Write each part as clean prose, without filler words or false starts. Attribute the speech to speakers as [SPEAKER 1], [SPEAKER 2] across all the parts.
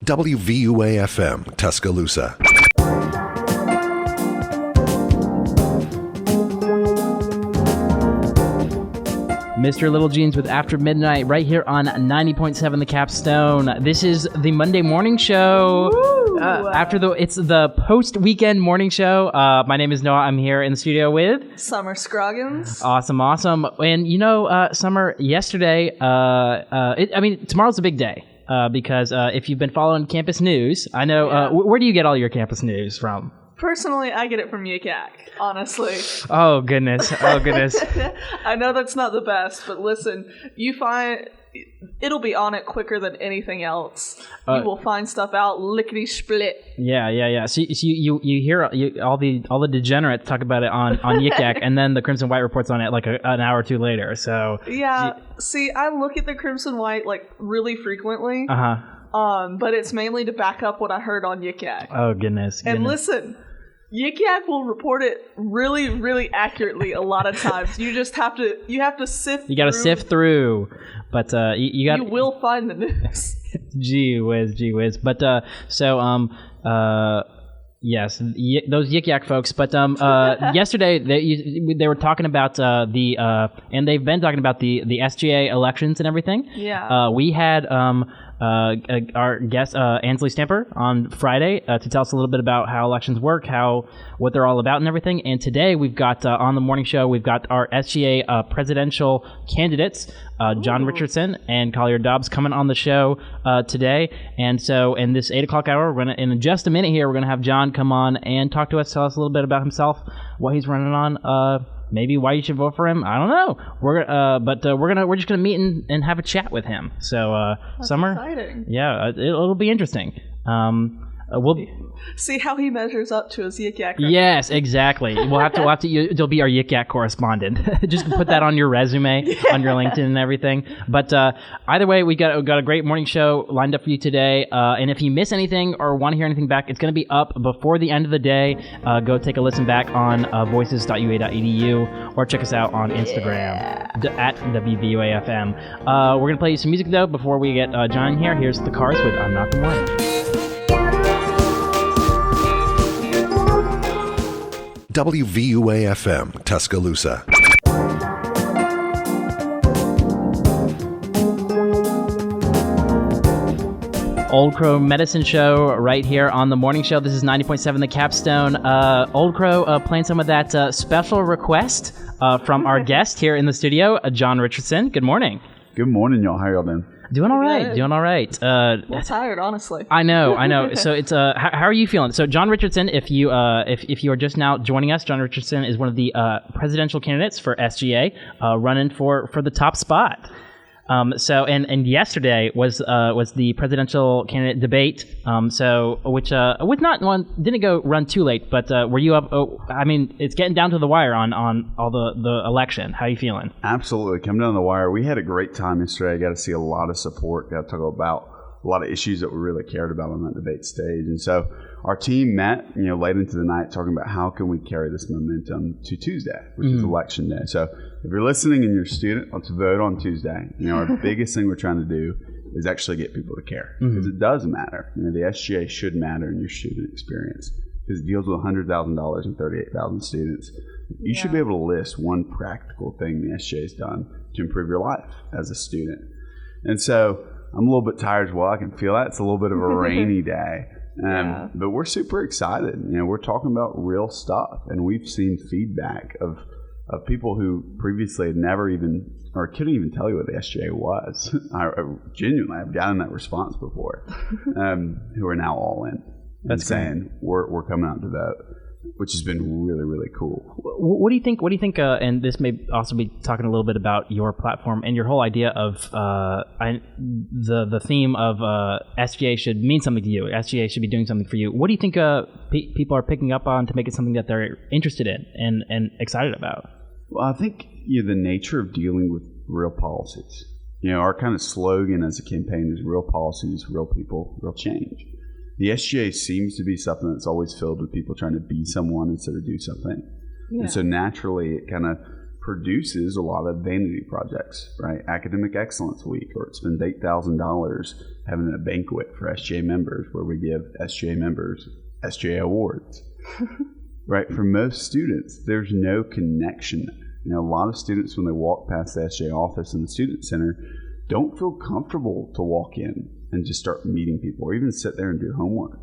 [SPEAKER 1] WVUA-FM, Tuscaloosa.
[SPEAKER 2] Mr. Little Jeans with After Midnight right here on 90.7 The Capstone. This is the Monday morning show. It's the post-weekend morning show. My name is Noah. I'm here in the studio with
[SPEAKER 3] Summer Scroggins.
[SPEAKER 2] Awesome. And Summer, yesterday, tomorrow's a big day because if you've been following campus news, I know, where do you get all your campus news from?
[SPEAKER 3] Personally, I get it from Yik Yak, honestly.
[SPEAKER 2] Oh, goodness.
[SPEAKER 3] I know that's not the best, but listen, it'll be on it quicker than anything else. You will find stuff out lickety-split.
[SPEAKER 2] Yeah. So you hear all the degenerates talk about it on Yik Yak, and then the Crimson White reports on it like an hour or two later. So
[SPEAKER 3] yeah, see, I look at the Crimson White like really frequently. But it's mainly to back up what I heard on Yik Yak.
[SPEAKER 2] Oh, goodness.
[SPEAKER 3] And listen, Yik Yak will report it really, really accurately a lot of times. You just have to sift through.
[SPEAKER 2] You got to sift through. But you
[SPEAKER 3] will find the news.
[SPEAKER 2] Gee whiz. But yes, those Yik Yak folks. But yesterday they were talking about and they've been talking about the SGA elections and everything.
[SPEAKER 3] Yeah.
[SPEAKER 2] We had our guest Ansley Stamper on Friday to tell us a little bit about how elections work, what they're all about, and everything. And today we've got on the morning show our SGA presidential candidates, John Richardson and Collier Dobbs, coming on the show today. And so in this 8 o'clock hour, in just a minute here, we're gonna have John come on and talk to us, tell us a little bit about himself, what he's running on. Maybe why you should vote for him. I don't know. We're just gonna meet and have a chat with him. So
[SPEAKER 3] that's
[SPEAKER 2] Summer,
[SPEAKER 3] exciting.
[SPEAKER 2] Yeah, it'll be interesting. We'll
[SPEAKER 3] see how he measures up to his Yik Yak.
[SPEAKER 2] Yes, exactly. We'll have to. You'll be our Yik Yak correspondent. Just put that on your resume, on your LinkedIn and everything. But either way, we got a great morning show lined up for you today. And if you miss anything or want to hear anything back, it's going to be up before the end of the day. Go take a listen back on voices.ua.edu or check us out on Instagram at WVUAFM. We're going to play you some music though before we get John here. Here's The Cars with I'm Not the One.
[SPEAKER 1] WVUA-FM, Tuscaloosa.
[SPEAKER 2] Old Crow Medicine Show right here on the morning show. This is 90.7 The Capstone. Old Crow playing some of that special request from our guest here in the studio, John Richardson. Good morning.
[SPEAKER 4] Good morning, y'all. How y'all doing?
[SPEAKER 2] Doing all right.
[SPEAKER 3] Well, tired, honestly.
[SPEAKER 2] I know. So it's how are you feeling? So John Richardson, if you are just now joining us, John Richardson is one of the presidential candidates for SGA, running for the top spot. And yesterday was the presidential candidate debate. Which didn't run too late, but were you up? It's getting down to the wire on all the election. How are you feeling?
[SPEAKER 4] Absolutely, coming down the wire. We had a great time yesterday. I got to see a lot of support. Got to talk about a lot of issues that we really cared about on that debate stage. And so our team met, late into the night, talking about how can we carry this momentum to Tuesday, which is election day. So if you're listening and you're a student, let's vote on Tuesday. Our biggest thing we're trying to do is actually get people to care, because it does matter. The SGA should matter in your student experience, because it deals with $100,000 and 38,000 students. You should be able to list one practical thing the SGA has done to improve your life as a student. And so I'm a little bit tired as well. I can feel that. It's a little bit of a rainy day. But we're super excited. We're talking about real stuff, and we've seen feedback of people who previously had never even or couldn't even tell you what the SGA was. I've gotten that response before, who are now all in.
[SPEAKER 2] That's
[SPEAKER 4] saying we're coming out to vote, which has been really, really cool.
[SPEAKER 2] What do you think? And this may also be talking a little bit about your platform and your whole idea of the theme of SGA should mean something to you. SGA should be doing something for you. What do you think people are picking up on to make it something that they're interested in and excited about?
[SPEAKER 4] Well, I think the nature of dealing with real policies. Our kind of slogan as a campaign is real policies, real people, real change. The SGA seems to be something that's always filled with people trying to be someone instead of do something. Yeah. And so naturally it kind of produces a lot of vanity projects, right? Academic Excellence Week, or it spends $8,000 having a banquet for SGA members where we give SGA members SGA awards, right? For most students, there's no connection. You know, a lot of students, when they walk past the SGA office in the Student Center, don't feel comfortable to walk in and just start meeting people or even sit there and do homework.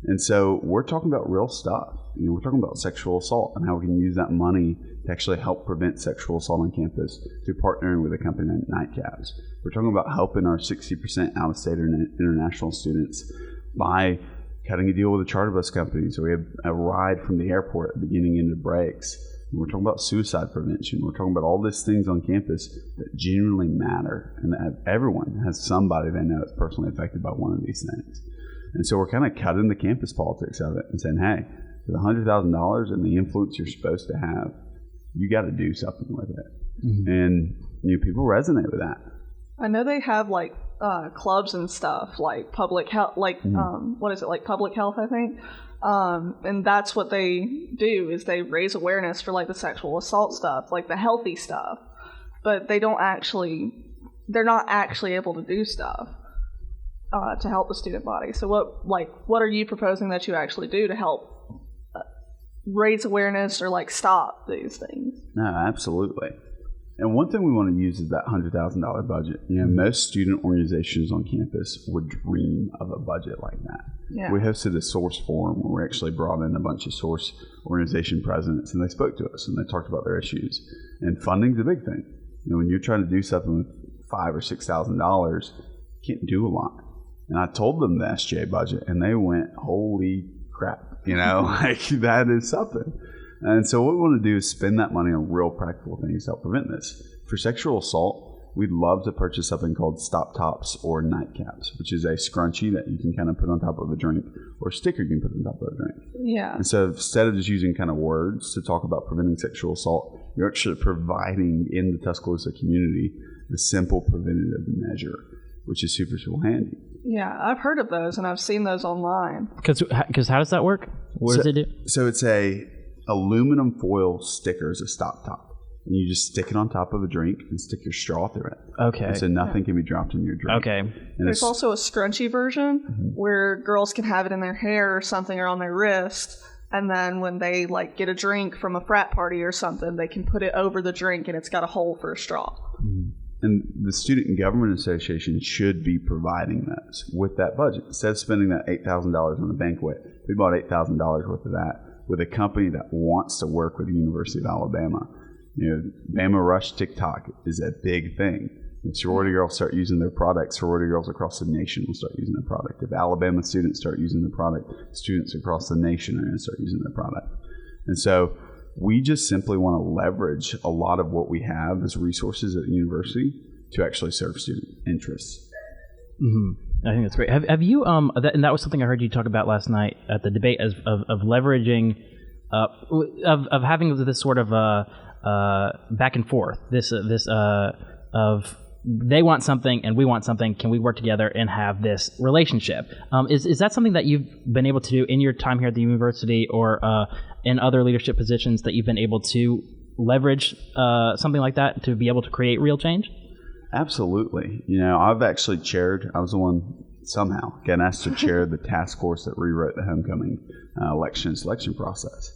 [SPEAKER 4] And so we're talking about real stuff. You know, we're talking about sexual assault and how we can use that money to actually help prevent sexual assault on campus through partnering with a company named Nightcaps. We're talking about helping our 60% out-of-state or international students by cutting a deal with a charter bus company. So we have a ride from the airport at the beginning into breaks. And we're talking about suicide prevention. We're talking about all these things on campus that genuinely matter and that everyone has somebody they know that's personally affected by one of these things. And so we're kind of cutting the campus politics of it and saying, hey, for the $100,000 and the influence you're supposed to have, you got to do something with it. Mm-hmm. And you know, people resonate with that.
[SPEAKER 3] I know they have like clubs and stuff, like public health, like what is it, like public health, I think. And that's what they do, is they raise awareness for like the sexual assault stuff, like the healthy stuff. But they're not actually able to do stuff to help the student body. So what are you proposing that you actually do to help raise awareness or like stop these things?
[SPEAKER 4] No, absolutely. And one thing we want to use is that $100,000 budget. You know, most student organizations on campus would dream of a budget like that. Yeah. We hosted a source forum where we actually brought in a bunch of source organization presidents, and they spoke to us and they talked about their issues. And funding's a big thing. You know, when you're trying to do something with $5,000 or $6,000, you can't do a lot. And I told them the SGA budget, and they went, holy crap, you know, like that is something. And so what we want to do is spend that money on real practical things to help prevent this. For sexual assault, we'd love to purchase something called Stop Tops or Nightcaps, which is a scrunchie that you can kind of put on top of a drink, or a sticker you can put on top of a drink. Yeah. And so instead of just using kind of words to talk about preventing sexual assault, you're actually providing in the Tuscaloosa community the simple preventative measure, which is super, super handy.
[SPEAKER 3] Yeah, I've heard of those, and I've seen those online.
[SPEAKER 2] Because how does that work? What does it do?
[SPEAKER 4] So it's a aluminum foil sticker as a stop top. And you just stick it on top of a drink and stick your straw through it. Okay. And so nothing can be dropped in your drink.
[SPEAKER 2] Okay.
[SPEAKER 4] And
[SPEAKER 3] there's also a scrunchy version where girls can have it in their hair or something, or on their wrist. And then when they like get a drink from a frat party or something, they can put it over the drink and it's got a hole for a straw.
[SPEAKER 4] Mm-hmm. And the Student Government Association should be providing those with that budget. Instead of spending that $8,000 on a banquet, we bought $8,000 worth of that with a company that wants to work with the University of Alabama. You know, Bama Rush TikTok is a big thing. If sorority girls start using their product, sorority girls across the nation will start using their product. If Alabama students start using the product, students across the nation are going to start using their product. And so we just simply want to leverage a lot of what we have as resources at the university to actually serve student interests.
[SPEAKER 2] Mm-hmm. I think that's great. Have you and that was something I heard you talk about last night at the debate, of leveraging of having this sort of back and forth, this of they want something and we want something, can we work together and have this relationship? Is that something that you've been able to do in your time here at the university, or in other leadership positions, that you've been able to leverage something like that to be able to create real change?
[SPEAKER 4] Absolutely. You know, I've actually chaired, I was the one somehow getting asked to chair the task force that rewrote the homecoming election and selection process.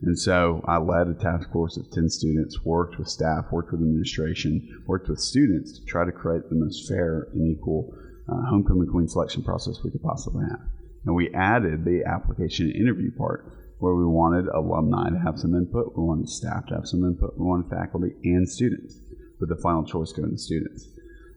[SPEAKER 4] And so I led a task force of 10 students, worked with staff, worked with administration, worked with students to try to create the most fair and equal homecoming queen selection process we could possibly have. And we added the application and interview part, where we wanted alumni to have some input, we wanted staff to have some input, we wanted faculty and students, with the final choice going to students.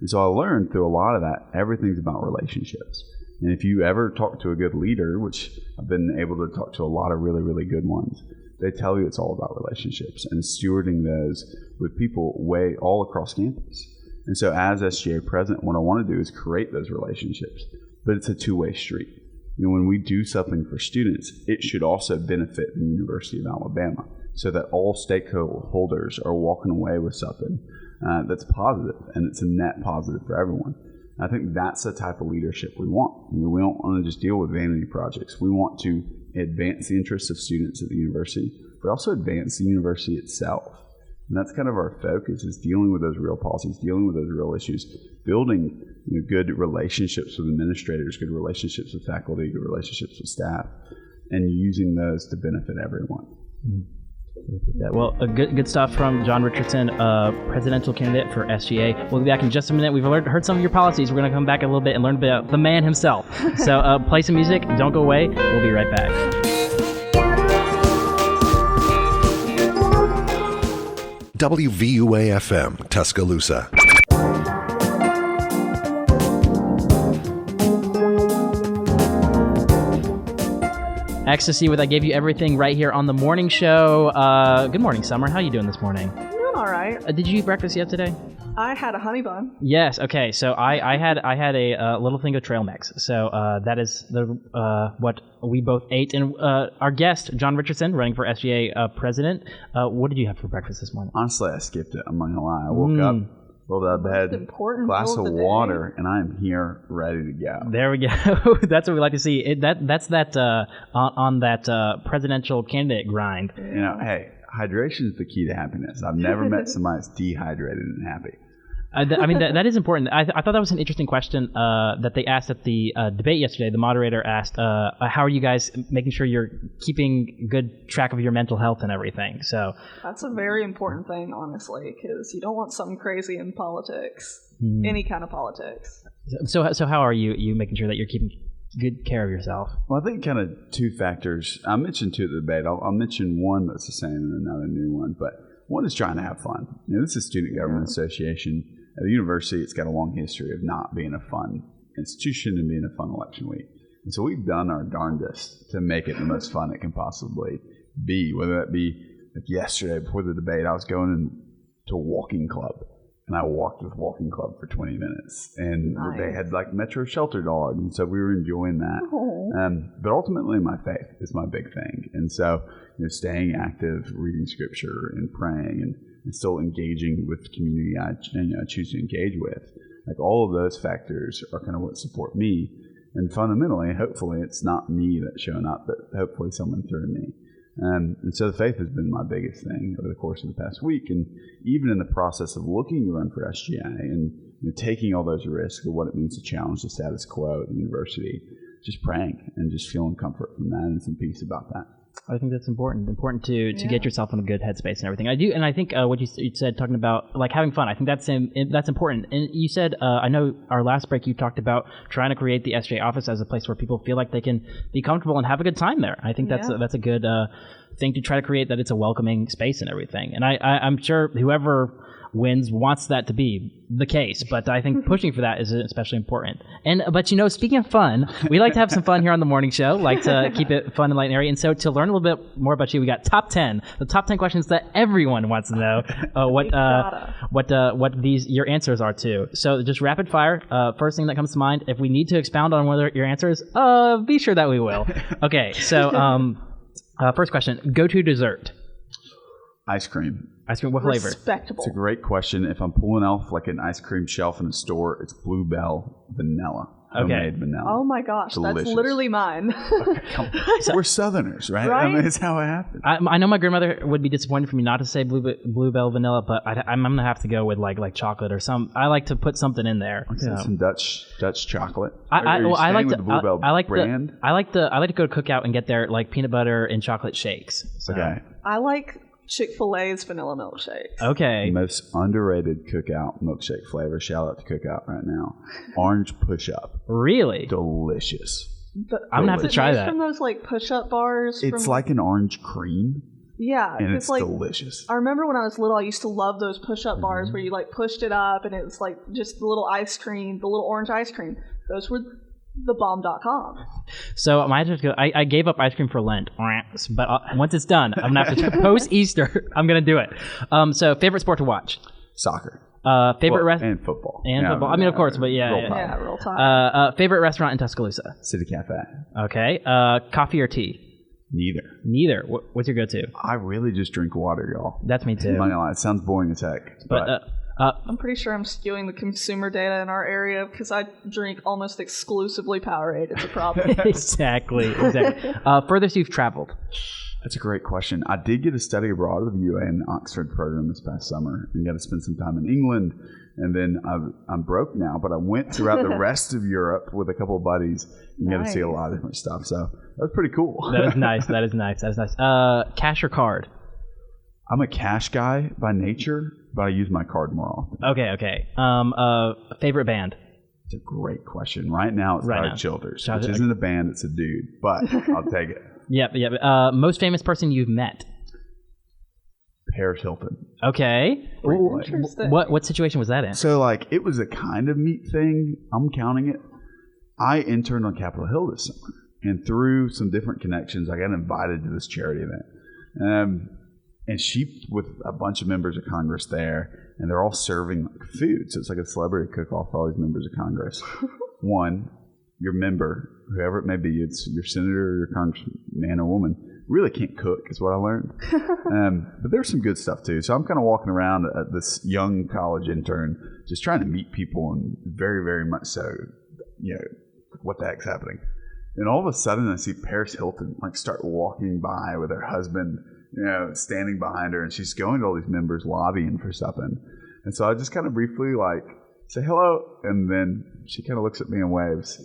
[SPEAKER 4] And so I learned through a lot of that, everything's about relationships. And if you ever talk to a good leader, which I've been able to talk to a lot of really, really good ones, they tell you it's all about relationships and stewarding those with people way all across campus. And so as SGA president, what I want to do is create those relationships, but it's a two-way street. You know, when we do something for students, it should also benefit the University of Alabama, so that all stakeholders are walking away with something that's positive, and it's a net positive for everyone. I think that's the type of leadership we want. You know, we don't want to just deal with vanity projects. We want to advance the interests of students at the university, but also advance the university itself. And that's kind of our focus, is dealing with those real policies, dealing with those real issues, building good relationships with administrators, good relationships with faculty, good relationships with staff, and using those to benefit everyone.
[SPEAKER 2] Well, good stuff from John Richardson, presidential candidate for SGA. We'll be back in just a minute. We've heard some of your policies. We're going to come back a little bit and learn about the man himself. So play some music. Don't go away. We'll be right back.
[SPEAKER 1] WVUA-FM, Tuscaloosa.
[SPEAKER 2] Ecstasy with I Gave You Everything right here on the morning show. Good morning, Summer. How are you doing this morning?
[SPEAKER 3] I'm doing all right.
[SPEAKER 2] Did you eat breakfast yet today?
[SPEAKER 3] I had a honey bun.
[SPEAKER 2] Yes. Okay. So I had a little thing of trail mix. So that is what we both ate. And our guest, John Richardson, running for SGA president. What did you have for breakfast this morning?
[SPEAKER 4] Honestly, I skipped it. I'm not gonna lie. I woke up, rolled out of bed, glass of water, and I am here ready to go.
[SPEAKER 2] There we go. That's what we like to see. That's on that presidential candidate grind.
[SPEAKER 4] Hey, hydration is the key to happiness. I've never met somebody that's dehydrated and happy.
[SPEAKER 2] I mean, that is important. I thought that was an interesting question that they asked at the debate yesterday. The moderator asked, how are you guys making sure you're keeping good track of your mental health and everything? So
[SPEAKER 3] that's a very important thing, honestly, because you don't want something crazy in politics, any kind of politics.
[SPEAKER 2] So how are you making sure that you're keeping good care of yourself?
[SPEAKER 4] Well, I think kind of two factors. I mentioned two at the debate. I'll mention one that's the same and another new one. But one is trying to have fun. This is Student Government Association. At the university, it's got a long history of not being a fun institution and being a fun election week. And so we've done our darndest to make it the most fun it can possibly be, whether that be like yesterday before the debate, I was going to a walking club, and I walked with walking club for 20 minutes. And they had like Metro Shelter Dog, and so we were enjoying that. But ultimately, my faith is my big thing. And so staying active, reading scripture and praying and still engaging with the community I choose to engage with. Like all of those factors are kind of what support me. And fundamentally, hopefully, it's not me that's showing up, but hopefully someone through me. And so the faith has been my biggest thing over the course of the past week. And even in the process of looking to run for SGA and taking all those risks of what it means to challenge the status quo at the university, just praying and just feeling comfort from that and some peace about that.
[SPEAKER 2] I think that's important to get yourself in a good headspace and everything. I do, and I think what you said, talking about like having fun, I think that's important. And you said, I know our last break you talked about trying to create the SJ office as a place where people feel like they can be comfortable and have a good time there. I think that's a good thing to try to create, that it's a welcoming space and everything. And I'm sure whoever wins wants that to be the case, but I think pushing for that is especially important. But speaking of fun, we like to have some fun here on the morning show, like to keep it fun and light and airy. And so to learn a little bit more about you, we got the top 10 questions that everyone wants to know what your answers are to. So just rapid fire. First thing that comes to mind. If we need to expound on whether your answers, be sure that we will. Okay, so first question: go-to dessert.
[SPEAKER 4] Ice cream.
[SPEAKER 2] Ice cream, what flavor?
[SPEAKER 3] Respectable.
[SPEAKER 4] It's a great question. If I'm pulling off like an ice cream shelf in a store, it's Bluebell vanilla. Homemade vanilla.
[SPEAKER 3] Oh my gosh,
[SPEAKER 4] delicious.
[SPEAKER 3] That's literally mine.
[SPEAKER 4] We're Southerners, right?
[SPEAKER 3] Right?
[SPEAKER 4] I mean, it's how it happens.
[SPEAKER 2] I know my grandmother would be disappointed for me not to say Bluebell vanilla, but I'm gonna have to go with like chocolate or some. I like to put something in there.
[SPEAKER 4] Some Dutch chocolate.
[SPEAKER 2] I like to go to Cookout and get their like peanut butter and chocolate shakes. So.
[SPEAKER 4] Okay.
[SPEAKER 3] I like Chick-fil-A's vanilla milkshakes.
[SPEAKER 2] Okay.
[SPEAKER 4] Most underrated Cookout milkshake flavor. Shout out to Cookout right now. Orange push-up.
[SPEAKER 2] Really?
[SPEAKER 4] Delicious.
[SPEAKER 2] I'm going to have to try that.
[SPEAKER 3] From those like push-up bars.
[SPEAKER 4] It's like an orange cream.
[SPEAKER 3] Yeah.
[SPEAKER 4] And it's
[SPEAKER 3] like,
[SPEAKER 4] delicious.
[SPEAKER 3] I remember when I was little, I used to love those push-up bars where you like pushed it up and it was like just the little ice cream, the little orange ice cream. Those were thebomb.com.
[SPEAKER 2] So I gave up ice cream for Lent, but once it's done, I'm gonna have to post Easter. I'm gonna do it. So favorite sport to watch?
[SPEAKER 4] Soccer.
[SPEAKER 2] Favorite
[SPEAKER 4] and football.
[SPEAKER 2] And football. I mean, of course, but
[SPEAKER 3] real time.
[SPEAKER 2] Favorite restaurant in Tuscaloosa?
[SPEAKER 4] City Cafe.
[SPEAKER 2] Okay. Coffee or tea?
[SPEAKER 4] Neither.
[SPEAKER 2] What's your go-to?
[SPEAKER 4] I really just drink water, y'all.
[SPEAKER 2] That's me too.
[SPEAKER 4] I'm not gonna lie. It sounds boring as heck, but
[SPEAKER 3] I'm pretty sure I'm skewing the consumer data in our area because I drink almost exclusively Powerade. It's a problem.
[SPEAKER 2] Exactly. Furthest you've traveled?
[SPEAKER 4] That's a great question. I did get a study abroad with the UA in the Oxford program this past summer and got to spend some time in England. And then I'm broke now, but I went throughout the rest of Europe with a couple of buddies and got to see a lot of different stuff. So that was pretty cool.
[SPEAKER 2] That is nice. That is nice. Cash or card?
[SPEAKER 4] I'm a cash guy by nature, but I use my card more often.
[SPEAKER 2] Okay. Favorite band?
[SPEAKER 4] It's a great question. Right now, it's Tired Childers, which
[SPEAKER 2] Okay.
[SPEAKER 4] isn't a band, it's a dude, but I'll take it.
[SPEAKER 2] Yep. Most famous person you've met?
[SPEAKER 4] Paris Hilton.
[SPEAKER 2] Okay.
[SPEAKER 3] Interesting.
[SPEAKER 2] What situation was that in?
[SPEAKER 4] So, like, it was a kind of neat thing. I'm counting it. I interned on Capitol Hill this summer, and through some different connections, I got invited to this charity event. And she, with a bunch of members of Congress there, and they're all serving like food. So it's like a celebrity cook-off for all these members of Congress. One, your member, whoever it may be, it's your senator or your congressman, man or woman, really can't cook, is what I learned. But there's some good stuff too. So I'm kind of walking around at this young college intern, just trying to meet people, and very, very much so, what the heck's happening? And all of a sudden, I see Paris Hilton like start walking by with her husband, standing behind her, and she's going to all these members lobbying for something. And so I just kind of briefly like say hello, and then she kind of looks at me and waves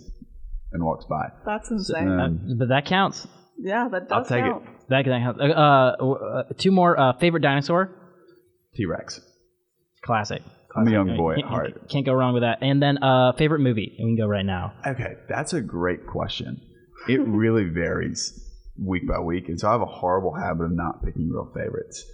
[SPEAKER 4] and walks by.
[SPEAKER 3] That's insane.
[SPEAKER 2] But that counts.
[SPEAKER 3] Yeah, that does
[SPEAKER 4] I'll take
[SPEAKER 3] count.
[SPEAKER 4] it.
[SPEAKER 2] That counts. Two more. Favorite dinosaur?
[SPEAKER 4] T-Rex.
[SPEAKER 2] Classic.
[SPEAKER 4] I'm a young boy at heart.
[SPEAKER 2] Can't go wrong with that. And then favorite movie? And we can go right now.
[SPEAKER 4] Okay, that's a great question. It really varies week by week, and so I have a horrible habit of not picking real favorites.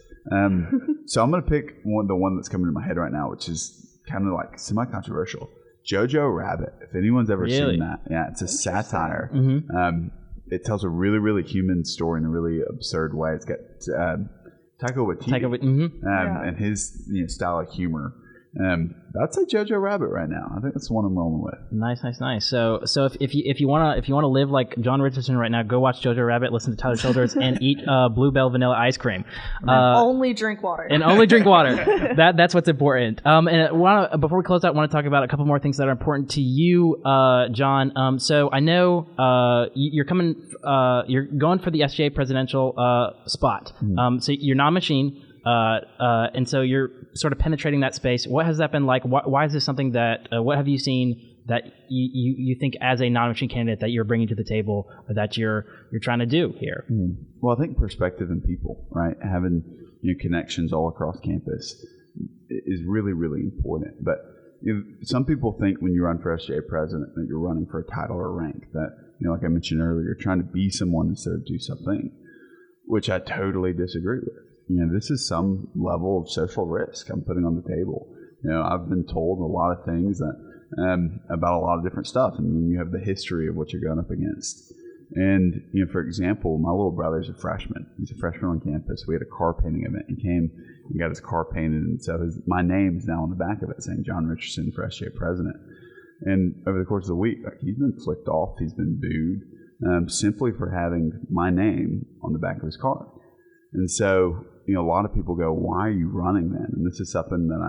[SPEAKER 4] So I'm going to pick the one that's coming to my head right now, which is kind of like semi-controversial. Jojo Rabbit. If anyone's ever seen that, yeah, it's a satire.
[SPEAKER 2] Mm-hmm.
[SPEAKER 4] It tells a really, really human story in a really absurd way. It's got Taika Waititi and his style of humor. I'd say Jojo Rabbit right now. I think that's the one I'm rolling with.
[SPEAKER 2] Nice. So if you wanna live like John Richardson right now, go watch Jojo Rabbit, listen to Tired Childers, and eat Bluebell vanilla ice cream.
[SPEAKER 3] Only drink water.
[SPEAKER 2] And only drink water. That's what's important. And before we close out, I want to talk about a couple more things that are important to you, John. So I know you're going for the SGA presidential spot. So you're not a machine. And so you're sort of penetrating that space. What has that been like? Why is this something that, what have you seen that you think as a non-machine candidate that you're bringing to the table, or that you're trying to do here?
[SPEAKER 4] Well, I think perspective and people, right? Having connections all across campus is really, really important. But some people think when you run for SGA president that you're running for a title or rank, that, like I mentioned earlier, you're trying to be someone instead of do something, which I totally disagree with. This is some level of social risk I'm putting on the table. I've been told a lot of things that about a lot of different stuff, and you have the history of what you're going up against. And for example, my little brother's a freshman. He's a freshman on campus. We had a car painting event. He came and got his car painted, and so my name's now on the back of it saying John Richardson for SGA president. And over the course of the week, he's been flicked off. He's been booed simply for having my name on the back of his car. And so, a lot of people go, why are you running then? And this is something that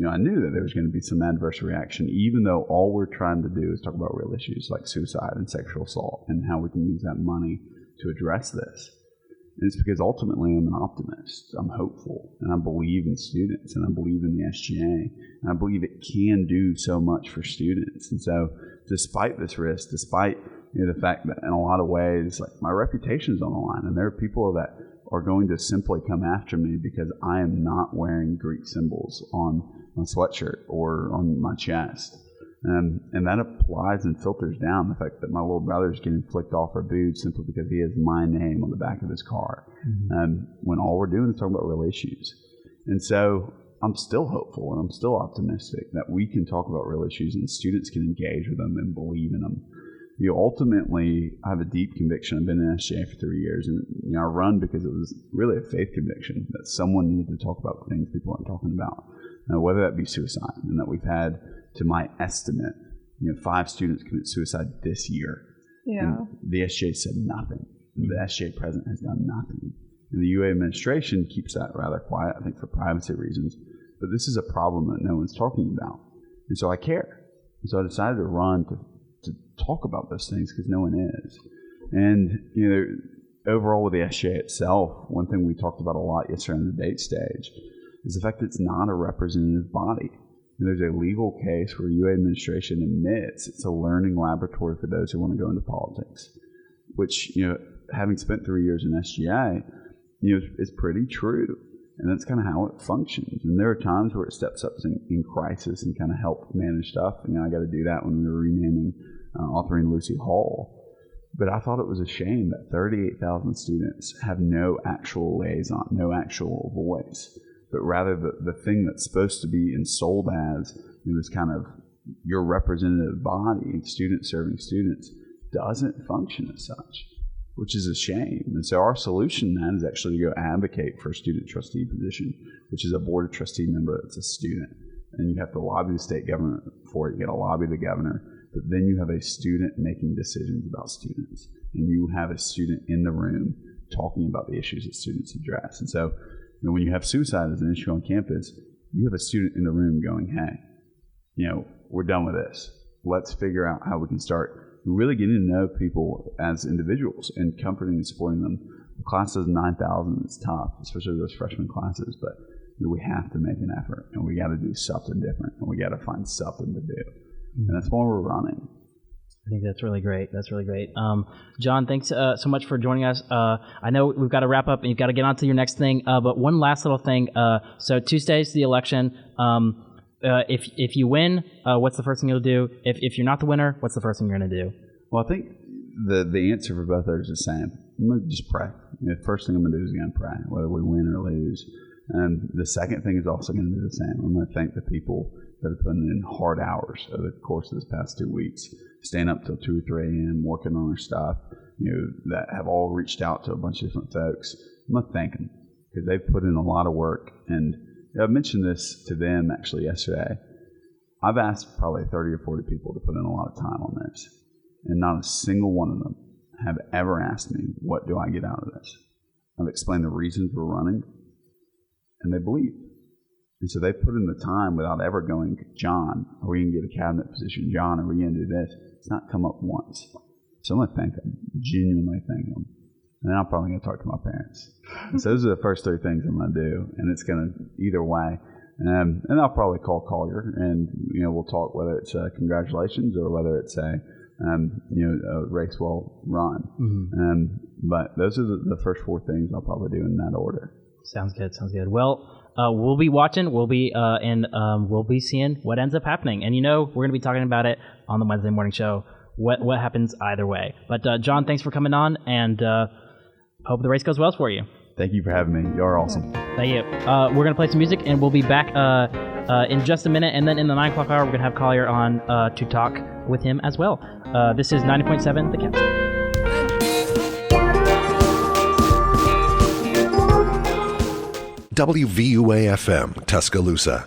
[SPEAKER 4] I knew that there was going to be some adverse reaction, even though all we're trying to do is talk about real issues like suicide and sexual assault and how we can use that money to address this. And it's because ultimately I'm an optimist. I'm hopeful, and I believe in students, and I believe in the SGA, and I believe it can do so much for students. And so despite this risk, despite the fact that in a lot of ways, like, my reputation's on the line, and there are people that are going to simply come after me because I am not wearing Greek symbols on my sweatshirt or on my chest. And that applies and filters down the fact that my little brother is getting flicked off or booed simply because he has my name on the back of his car. When all we're doing is talking about real issues. And so I'm still hopeful, and I'm still optimistic that we can talk about real issues and students can engage with them and believe in them. Ultimately, I have a deep conviction. I've been in SGA for 3 years, and I run because it was really a faith conviction that someone needed to talk about the things people aren't talking about, whether that be suicide, and that we've had, to my estimate, 5 students commit suicide this year.
[SPEAKER 3] Yeah.
[SPEAKER 4] And the SGA said nothing. The SGA president has done nothing. And the UA administration keeps that rather quiet, I think, for privacy reasons. But this is a problem that no one's talking about. And so I care. And so I decided to run to talk about those things because no one is. And, overall with the SGA itself, one thing we talked about a lot yesterday on the debate stage is the fact that it's not a representative body. And there's a legal case where UA administration admits it's a learning laboratory for those who want to go into politics, which, having spent 3 years in SGA, is pretty true. And that's kind of how it functions. And there are times where it steps up in crisis and kind of help manage stuff. I got to do that when we were renaming authoring Lucy Hall. But I thought it was a shame that 38,000 students have no actual liaison, no actual voice, but rather the thing that's supposed to be ensouled as this kind of your representative body, students serving students, doesn't function as such, which is a shame. And so our solution then is actually to go advocate for a student trustee position, which is a board of trustee member that's a student. And you have to lobby the state government for it. You got to lobby the governor. But then you have a student making decisions about students. And you have a student in the room talking about the issues that students address. And so when you have suicide as an issue on campus, you have a student in the room going, hey, we're done with this. Let's figure out how we can start really getting to know people as individuals and comforting and supporting them. The class of 9,000 is tough, especially those freshman classes, but we have to make an effort, and we got to do something different, and we got to find something to do. And that's why we're running.
[SPEAKER 2] I think that's really great. That's really great. John, thanks so much for joining us. I know we've got to wrap up, and you've got to get on to your next thing, but one last little thing. So Tuesday's the election. If you win, what's the first thing you'll do? If you're not the winner, what's the first thing you're going to do?
[SPEAKER 4] Well, I think the answer for both those is the same. I'm going to just pray. The first thing I'm going to do is going to pray, whether we win or lose. And the second thing is also going to be the same. I'm going to thank the people that have put in hard hours over the course of this past 2 weeks, staying up till 2 or 3 a.m., working on our stuff, that have all reached out to a bunch of different folks. I'm going to thank them because they've put in a lot of work. And I mentioned this to them actually yesterday. I've asked probably 30 or 40 people to put in a lot of time on this, and not a single one of them have ever asked me, what do I get out of this? I've explained the reasons we're running, and they believe. And so they put in the time without ever going, John, are we going to get a cabinet position? John, are we going to do this? It's not come up once. So I'm going to thank them, genuinely thank them. And then I'm probably going to talk to my parents. And so those are the first 3 things I'm going to do, and it's going to either way. And I'll probably call Collier, and we'll talk whether it's congratulations or whether it's a race well run. Mm-hmm. But those are the first 4 things I'll probably do in that order.
[SPEAKER 2] Sounds good. Well, we'll be watching. We'll be we'll be seeing what ends up happening. And we're going to be talking about it on the Wednesday morning show. What happens either way. But John, thanks for coming on, and hope the race goes well for you.
[SPEAKER 4] Thank you for having me. You're awesome.
[SPEAKER 2] Thank you. We're going to play some music, and we'll be back in just a minute. And then in the 9 o'clock hour, we're going to have Collier on to talk with him as well. This is 90.7 The Capstone.
[SPEAKER 1] WVUA-FM, Tuscaloosa.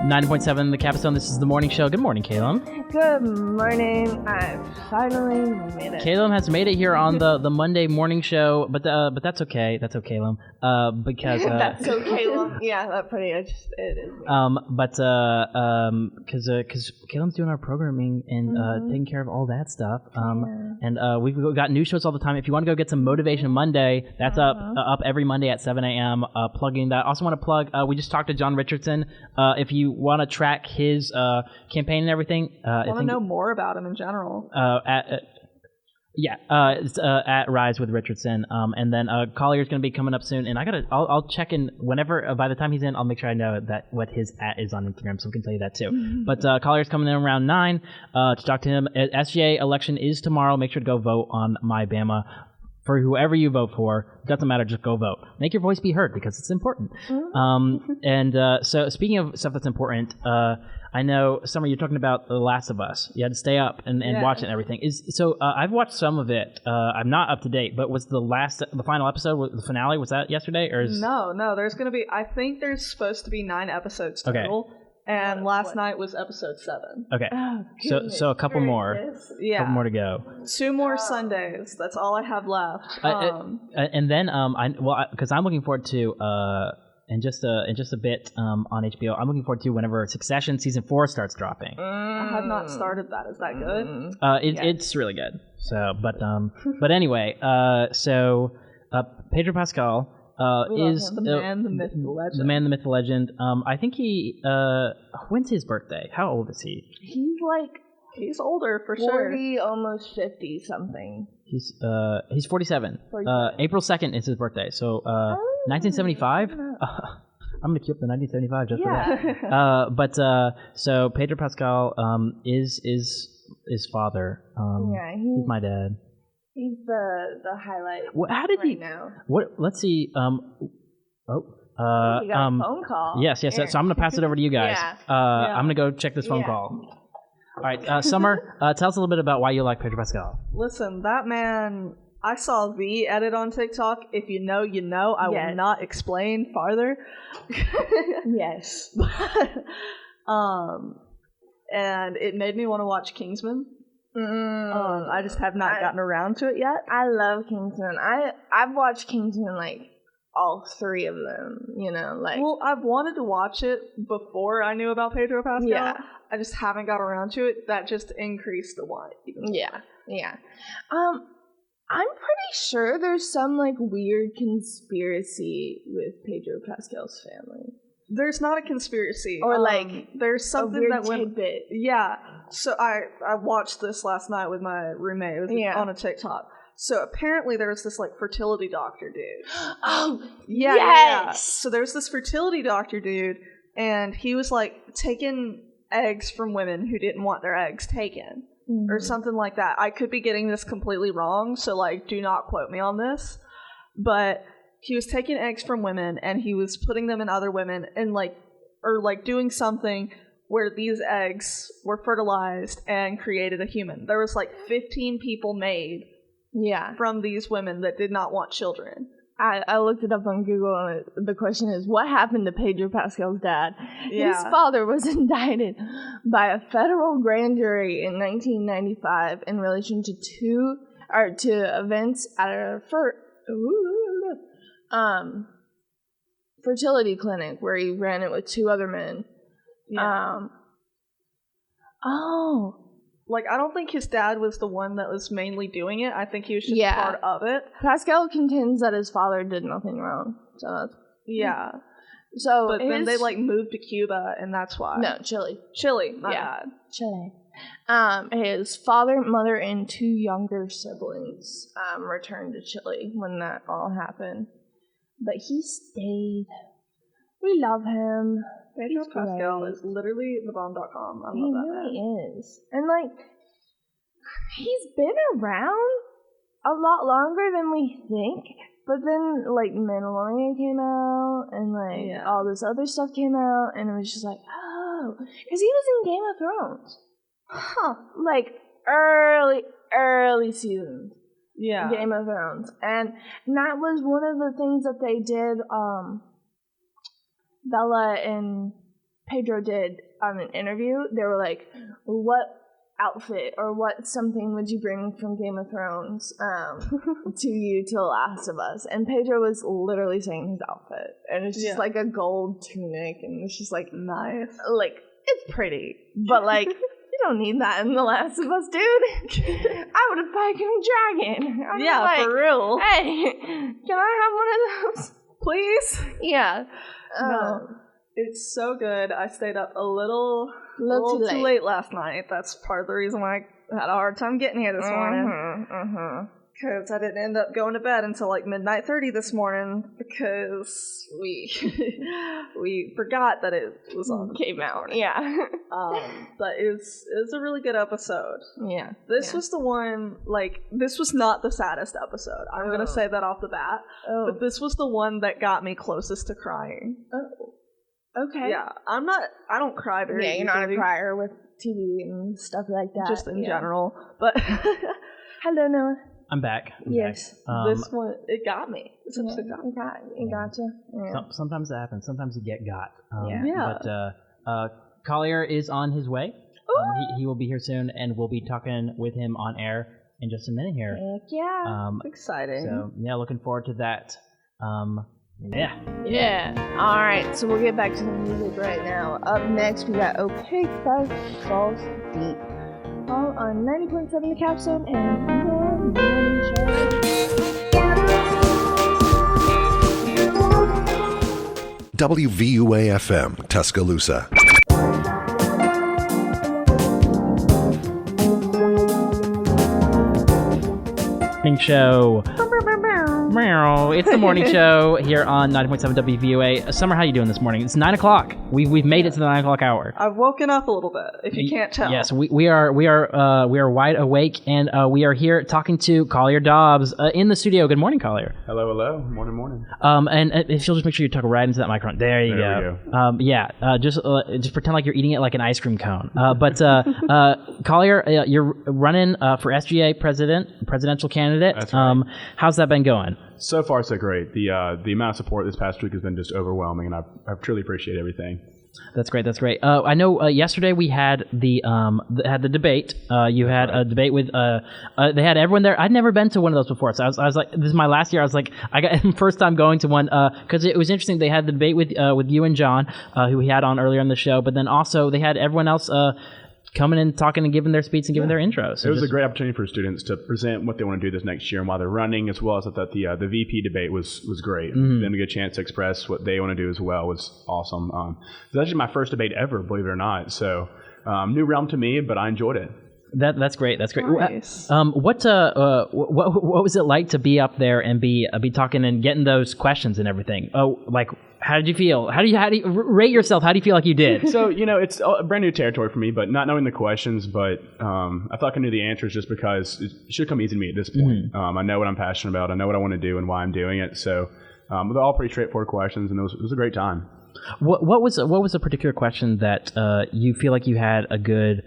[SPEAKER 2] 90.7 The Capstone. This is the morning show. Good morning, Callum.
[SPEAKER 5] Good morning. I finally made it.
[SPEAKER 2] Callum has made it here on the Monday morning show, but that's okay. That's okay, Callum. Because
[SPEAKER 5] that's okay. Yeah, that pretty much it is.
[SPEAKER 2] Because Callum's doing our programming and taking care of all that stuff. And we've got new shows all the time. If you want to go get some Motivation Monday, that's up every Monday at 7 a.m. Plugging that. Also want to plug. We just talked to John Richardson. If you want to track his campaign and everything,
[SPEAKER 3] I want to know more about him in general.
[SPEAKER 2] It's at Rise with Richardson, and then Collier's going to be coming up soon, and I'll check in whenever. By the time he's in, I'll make sure I know what his @ is on Instagram, so we can tell you that too. Mm-hmm. But Collier's coming in around 9 to talk to him. SGA election is tomorrow. Make sure to go vote on My Bama. For whoever you vote for, doesn't matter, just go vote. Make your voice be heard because it's important. Mm-hmm. So speaking of stuff that's important, I know, Summer, you're talking about The Last of Us. You had to stay up and watch it and everything. I've watched some of it. I'm not up to date, but was the final episode, the finale, was that yesterday? Or
[SPEAKER 3] No, there's going to be, I think there's supposed to be 9 episodes total. Okay. And last night was episode 7.
[SPEAKER 2] Okay. Oh, so a couple more.
[SPEAKER 3] Yeah.
[SPEAKER 2] A couple more to go.
[SPEAKER 3] 2 more Sundays. That's all I have left.
[SPEAKER 2] And then, because I'm looking forward to, in just a bit on HBO. I'm looking forward to whenever Succession season 4 starts dropping.
[SPEAKER 3] I have not started that. Is that good?
[SPEAKER 2] It's really good. So, but anyway, Pedro Pascal is
[SPEAKER 3] the man, the myth, the legend.
[SPEAKER 2] The man, the myth, the legend. I think he. When's his birthday? How old is he?
[SPEAKER 3] He's older for
[SPEAKER 5] 40, almost 50 something.
[SPEAKER 2] He's 47. April 2nd is his birthday. So 1975. I'm gonna keep up the 1975 just for that. So Pedro Pascal is father. He's my dad.
[SPEAKER 5] He's the highlight.
[SPEAKER 2] How did he?
[SPEAKER 5] Now.
[SPEAKER 2] What? Let's see.
[SPEAKER 5] You got a phone call.
[SPEAKER 2] Yes. So I'm gonna pass it over to you guys. I'm gonna go check this phone call. All right, Summer, tell us a little bit about why you like Pedro Pascal.
[SPEAKER 3] Listen, that man, I saw the edit on TikTok. If you know, you know. I will not explain farther.
[SPEAKER 5] Yes.
[SPEAKER 3] And it made me want to watch Kingsman. I just have not gotten around to it yet.
[SPEAKER 5] I love Kingsman. I've watched Kingsman, like, all 3 of them, Well, I've
[SPEAKER 3] wanted to watch it before I knew about Pedro Pascal.
[SPEAKER 5] Yeah.
[SPEAKER 3] I just haven't got around to it. That just increased the want.
[SPEAKER 5] Yeah. I'm pretty sure there's some, like, weird conspiracy with Pedro Pascal's family.
[SPEAKER 3] There's not a conspiracy.
[SPEAKER 5] Or,
[SPEAKER 3] there's something
[SPEAKER 5] a weird
[SPEAKER 3] that went...
[SPEAKER 5] tidbit.
[SPEAKER 3] Yeah. So I watched this last night with my roommate. It was on a TikTok. So apparently there's this, like, fertility doctor dude.
[SPEAKER 5] Oh,
[SPEAKER 3] yes! Yeah. So there's this fertility doctor dude, and he was, like, taking eggs from women who didn't want their eggs taken. Or something like that. I could be getting this completely wrong, so, like, do not quote me on this. But he was taking eggs from women, and he was putting them in other women, and, doing something where these eggs were fertilized and created a human. There was, 15 people made from these women that did not want children.
[SPEAKER 5] I looked it up on Google, and the question is, what happened to Pedro Pascal's dad?
[SPEAKER 3] Yeah.
[SPEAKER 5] His father was indicted by a federal grand jury in 1995 in relation to events at a fertility clinic where he ran it with 2 other men.
[SPEAKER 3] Yeah. I don't think his dad was the one that was mainly doing it. I think he was just part of it.
[SPEAKER 5] Pascal contends that his father did nothing wrong. So that's...
[SPEAKER 3] Yeah.
[SPEAKER 5] So
[SPEAKER 3] but then they, moved to Cuba, and that's why.
[SPEAKER 5] No, Chile.
[SPEAKER 3] Chile, my bad.
[SPEAKER 5] Chile. His father, mother, and 2 younger siblings returned to Chile when that all happened. But he stayed. We love him.
[SPEAKER 3] Pedro Pascal is literally thebomb.com. I love that man.
[SPEAKER 5] He really is. And, he's been around a lot longer than we think. But then, Mandalorian came out, and, all this other stuff came out, and it was just oh. Because he was in Game of Thrones. Huh. Early seasons.
[SPEAKER 3] Yeah.
[SPEAKER 5] Game of Thrones. And that was one of the things that they did, Bella and Pedro did on an interview. They were like, what outfit or what something would you bring from Game of Thrones to you to The Last of Us? And Pedro was literally saying his outfit. And it's just a gold tunic, and it's just
[SPEAKER 3] nice.
[SPEAKER 5] It's pretty. But you don't need that in The Last of Us, dude. I would have fucking dragon.
[SPEAKER 3] For real.
[SPEAKER 5] Hey, can I have one of those?
[SPEAKER 3] Please?
[SPEAKER 5] Yeah.
[SPEAKER 3] No. It's so good. I stayed up a little too late last night. That's part of the reason why I had a hard time getting here this morning. Because I didn't end up going to bed until midnight 30 this morning because we forgot that it was on
[SPEAKER 5] came out. Yeah.
[SPEAKER 3] But it's a really good episode.
[SPEAKER 5] Yeah.
[SPEAKER 3] This was the one this was not the saddest episode. I'm gonna say that off the bat.
[SPEAKER 5] Oh.
[SPEAKER 3] But this was the one that got me closest to crying.
[SPEAKER 5] Oh. Okay.
[SPEAKER 3] Yeah. I don't cry very easily.
[SPEAKER 5] You're not a crier with TV and stuff like that.
[SPEAKER 3] Just in general. But
[SPEAKER 5] hello, Noah.
[SPEAKER 2] I'm back.
[SPEAKER 5] Yes.
[SPEAKER 3] This one, it got me. This episode got me.
[SPEAKER 5] It gotcha. Yeah.
[SPEAKER 2] Sometimes that happens. Sometimes you get got.
[SPEAKER 3] Yeah.
[SPEAKER 2] But Collier is on his way. He will be here soon, and we'll be talking with him on air in just a minute here.
[SPEAKER 5] Heck yeah.
[SPEAKER 3] Exciting.
[SPEAKER 2] So, looking forward to that. Yeah.
[SPEAKER 5] Yeah. All right. So we'll get back to the music right now. Up next, we got Opaque by Falls Deep. All on 90.7 The Capstone and the Morning Show.
[SPEAKER 1] WVUA-FM, Tuscaloosa.
[SPEAKER 2] Morning show. It's the morning show here on 90.7 WVUA. Summer, how you doing this morning? It's 9 o'clock. We've made it to the 9 o'clock hour.
[SPEAKER 3] I've woken up a little bit, if you can't tell.
[SPEAKER 2] Yes, we are wide awake, and we are here talking to Collier Dobbs in the studio. Good morning, Collier.
[SPEAKER 4] Hello. Morning.
[SPEAKER 2] And if you'll just make sure you talk right into that microphone. There you go. Just pretend like you're eating it like an ice cream cone. But Collier, you're running for SGA presidential candidate.
[SPEAKER 6] That's right.
[SPEAKER 2] How's that been going?
[SPEAKER 6] So far, so great. The amount of support this past week has been just overwhelming, and I truly appreciate everything.
[SPEAKER 2] That's great. I know yesterday we had the debate. You had a debate with they had everyone there. I'd never been to one of those before, so I was like, this is my last year. I was like, I got first time going to one because it was interesting. They had the debate with you and John, who we had on earlier in the show, but then also they had everyone else coming in, talking and giving their speech and giving their intros. So
[SPEAKER 6] it was a great opportunity for students to present what they want to do this next year and why they're running, as well as I thought the VP debate was great.
[SPEAKER 2] Mm-hmm.
[SPEAKER 6] Them to get a chance to express what they want to do as well was awesome. It was actually my first debate ever, believe it or not. So new realm to me, but I enjoyed it.
[SPEAKER 2] That's great. Nice. What was it like to be up there and be talking and getting those questions and everything? Oh, like, how did you feel? How do you rate yourself? How do you feel like you did?
[SPEAKER 6] So, it's a brand new territory for me, but not knowing the questions, but I thought I knew the answers just because it should come easy to me at this point.
[SPEAKER 2] Mm-hmm.
[SPEAKER 6] I know what I'm passionate about. I know what I want to do and why I'm doing it. So they're all pretty straightforward questions, and it was a great time.
[SPEAKER 2] What was a particular question that you feel like you had a good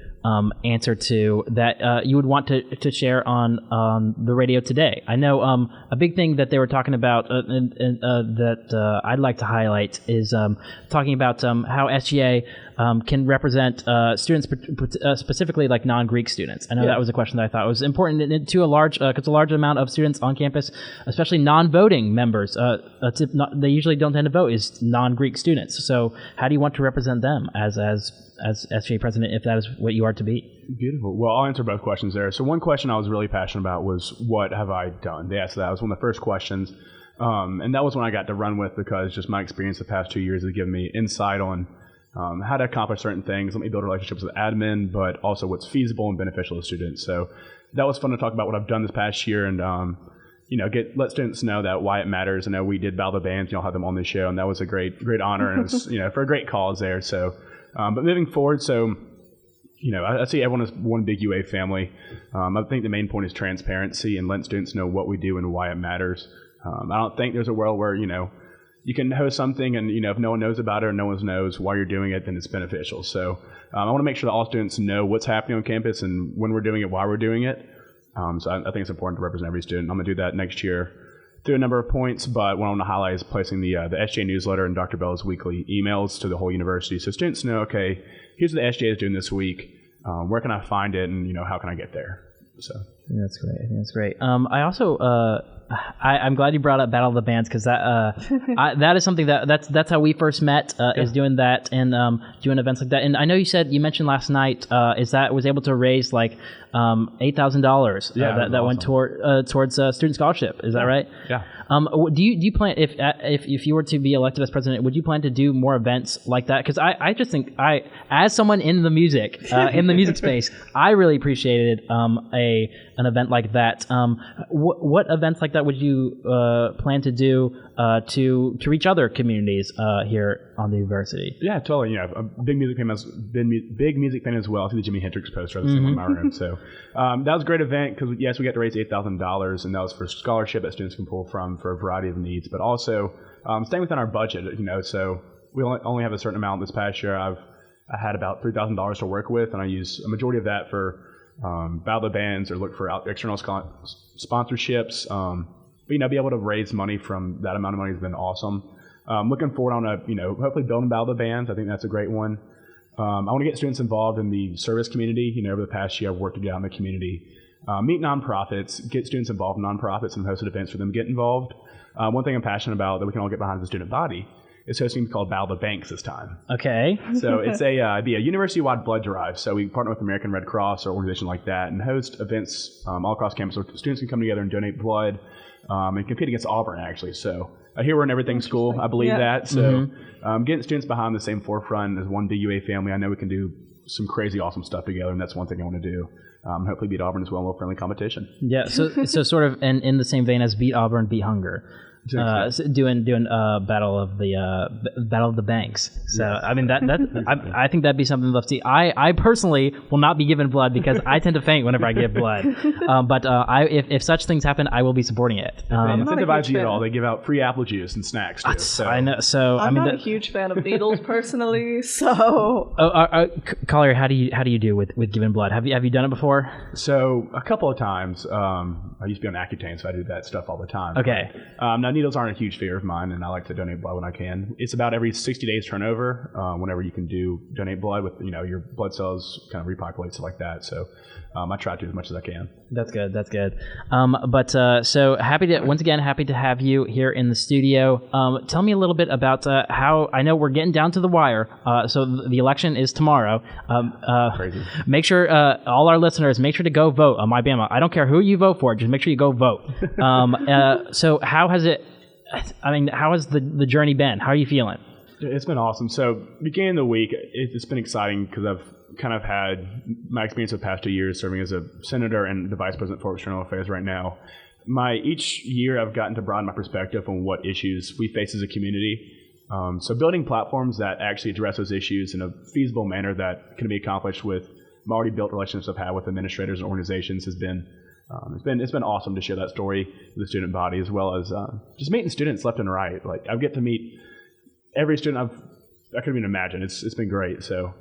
[SPEAKER 2] answer to that you would want to share on the radio today? I know a big thing that they were talking about that I'd like to highlight is talking about how SGA can represent students, specifically like non-Greek students. I know that was a question that I thought was important to a large amount of students on campus, especially non-voting members. They usually don't tend to vote is non-Greek students. So how do you want to represent them as SGA president, if that is what you are to be?
[SPEAKER 6] Beautiful. Well, I'll answer both questions there. So one question I was really passionate about was, what have I done? They asked that. It was one of the first questions. And that was one I got to run with because just my experience the past 2 years has given me insight on how to accomplish certain things. Let me build relationships with admin, but also what's feasible and beneficial to students. So that was fun to talk about what I've done this past year and, let students know that why it matters. I know we did Battle of the Bands, had them on the show, and that was a great honor, and it was, for a great cause there. So, but moving forward, so, I see everyone as one big UA family. I think the main point is transparency and letting students know what we do and why it matters. I don't think there's a world where, you can host something and, if no one knows about it or no one knows why you're doing it, then it's beneficial. So I want to make sure that all students know what's happening on campus and when we're doing it, why we're doing it. So I think it's important to represent every student. I'm going to do that next year through a number of points, but what I want to highlight is placing the SGA newsletter and Dr. Bell's weekly emails to the whole university. So students know, okay, here's what the SGA is doing this week. Where can I find it? And, how can I get there? So
[SPEAKER 2] yeah, that's great. I think that's great. I also, I'm glad you brought up Battle of the Bands because that is something that's how we first met. Is doing that and doing events like that. And I know you mentioned last night is that was able to raise like $8,000 that went towards student scholarship. Is that right?
[SPEAKER 6] Yeah.
[SPEAKER 2] Do you plan if you were to be elected as president, would you plan to do more events like that? Because I just think as someone in the music space, I really appreciated an event like that. What events like that would you plan to do to reach other communities here on the university?
[SPEAKER 6] Yeah, totally. A big music fan as well. I see the Jimi Hendrix poster in my room. So that was a great event because yes, we got to raise $8,000, and that was for scholarship that students can pull from for a variety of needs, but also staying within our budget. So we only have a certain amount. This past year, I had about $3,000 to work with, and I use a majority of that for battle of bands or look for external sponsorships. But be able to raise money from that amount of money has been awesome. Looking forward on hopefully building battle of bands. I think that's a great one. I want to get students involved in the service community. Over the past year, I've worked to get out in the community, meet nonprofits, get students involved in nonprofits, and hosted events for them to get involved. One thing I'm passionate about that we can all get behind as a student body is hosting called Battle of the Banks this time.
[SPEAKER 2] Okay.
[SPEAKER 6] So it's it'd be a university-wide blood drive. So we partner with American Red Cross or organization like that and host events all across campus where students can come together and donate blood and compete against Auburn, actually. So I hear we're in everything school. I believe that. So getting students behind the same forefront as one big UA family, I know we can do some crazy awesome stuff together, and that's one thing I want to do. Hopefully beat Auburn as well in a little friendly competition.
[SPEAKER 2] Yeah, so sort of in the same vein as beat Auburn, beat hunger. Doing battle of the banks. So I mean I think that'd be something to see. I personally will not be given blood because I tend to faint whenever I give blood. But if such things happen, I will be supporting it.
[SPEAKER 6] They incentivize you at all. They give out free apple juice and snacks too. So.
[SPEAKER 2] I know. So
[SPEAKER 3] I'm not a huge fan of needles personally. So
[SPEAKER 2] Collier, how do you do with giving blood? Have you done it before?
[SPEAKER 6] So a couple of times. I used to be on Accutane, so I do that stuff all the time.
[SPEAKER 2] Okay.
[SPEAKER 6] Now, needles aren't a huge fear of mine, and I like to donate blood when I can. It's about every 60 days turnover whenever you can donate blood with, your blood cells kind of repopulate, stuff like that. So I try to as much as I can.
[SPEAKER 2] That's good. So happy to have you here in the studio. Tell me a little bit about how, I know we're getting down to the wire. So the election is tomorrow.
[SPEAKER 6] Crazy.
[SPEAKER 2] Make sure, all our listeners, make sure to go vote on MyBama. I don't care who you vote for, just make sure you go vote. So how has the journey been? How are you feeling?
[SPEAKER 6] It's been awesome. So beginning of the week, it's been exciting because I've kind of had my experience of the past 2 years serving as a senator and the vice president for external affairs right now. Each year I've gotten to broaden my perspective on what issues we face as a community. So building platforms that actually address those issues in a feasible manner that can be accomplished with already built relationships I've had with administrators and organizations has been it's been awesome to share that story with the student body, as well as just meeting students left and right. Like I get to meet every student I couldn't even imagine. It's been great. So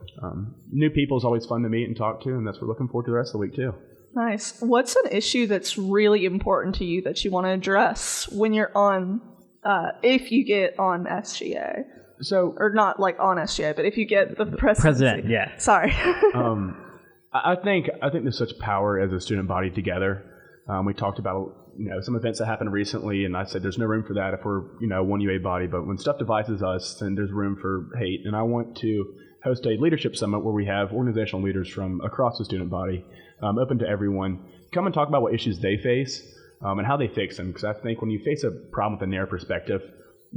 [SPEAKER 6] new people is always fun to meet and talk to, and that's what we're looking forward to the rest of the week too.
[SPEAKER 3] Nice. What's an issue that's really important to you that you want to address when you're on, if you get on SGA?
[SPEAKER 6] So,
[SPEAKER 3] or not like on SGA, but if you get the presidency.
[SPEAKER 2] President, yeah.
[SPEAKER 3] Sorry.
[SPEAKER 6] I think there's such power as a student body together. We talked about some events that happened recently, and I said there's no room for that if we're one UA body. But when stuff divides us, then there's room for hate. And I want to host a leadership summit where we have organizational leaders from across the student body, open to everyone, come and talk about what issues they face and how they fix them. Because I think when you face a problem with a narrow perspective,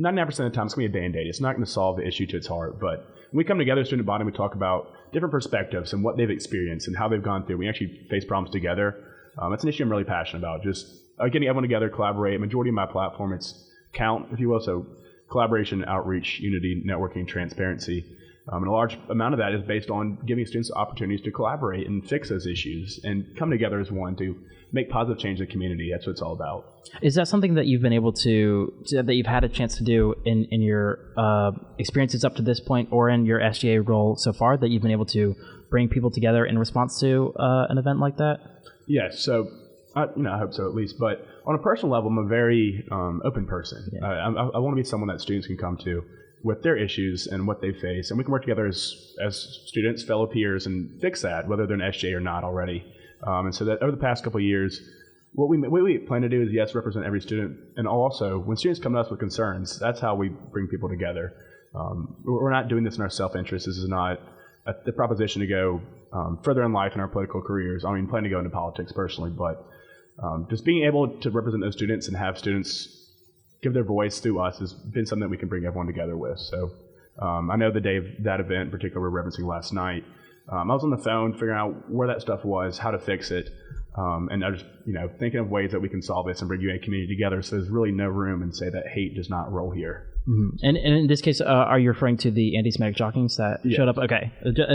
[SPEAKER 6] 99% of the time it's going to be a Band-Aid. It's not going to solve the issue to its heart. But when we come together as a student body, we talk about different perspectives and what they've experienced and how they've gone through. We actually face problems together. That's an issue I'm really passionate about. Just getting everyone together, collaborate. Majority of my platform, it's count, if you will. So collaboration, outreach, unity, networking, transparency. And a large amount of that is based on giving students opportunities to collaborate and fix those issues and come together as one to make positive change in the community. That's what it's all about.
[SPEAKER 2] Is that something that you've been able that you've had a chance to do in your experiences up to this point, or in your SGA role so far, that you've been able to bring people together in response to an event like that?
[SPEAKER 6] Yes. So, I hope so at least. But on a personal level, I'm a very open person. Yeah. I want to be someone that students can come to with their issues and what they face, and we can work together as students, fellow peers, and fix that, whether they're an SGA or not already. And so that over the past couple of years, what we plan to do is, yes, represent every student, and also when students come to us with concerns, that's how we bring people together. We're not doing this in our self-interest. This is not the proposition to go further in life in our political careers. I mean, plan to go into politics personally, but just being able to represent those students and have students give their voice through us has been something that we can bring everyone together with. So I know the day of that event in particular we're referencing last night, I was on the phone figuring out where that stuff was, how to fix it, and I was thinking of ways that we can solve this and bring UA community together. So there's really no room and say that hate does not roll here.
[SPEAKER 2] Mm-hmm. And in this case, are you referring to the anti-Semitic jockings that showed up? Okay,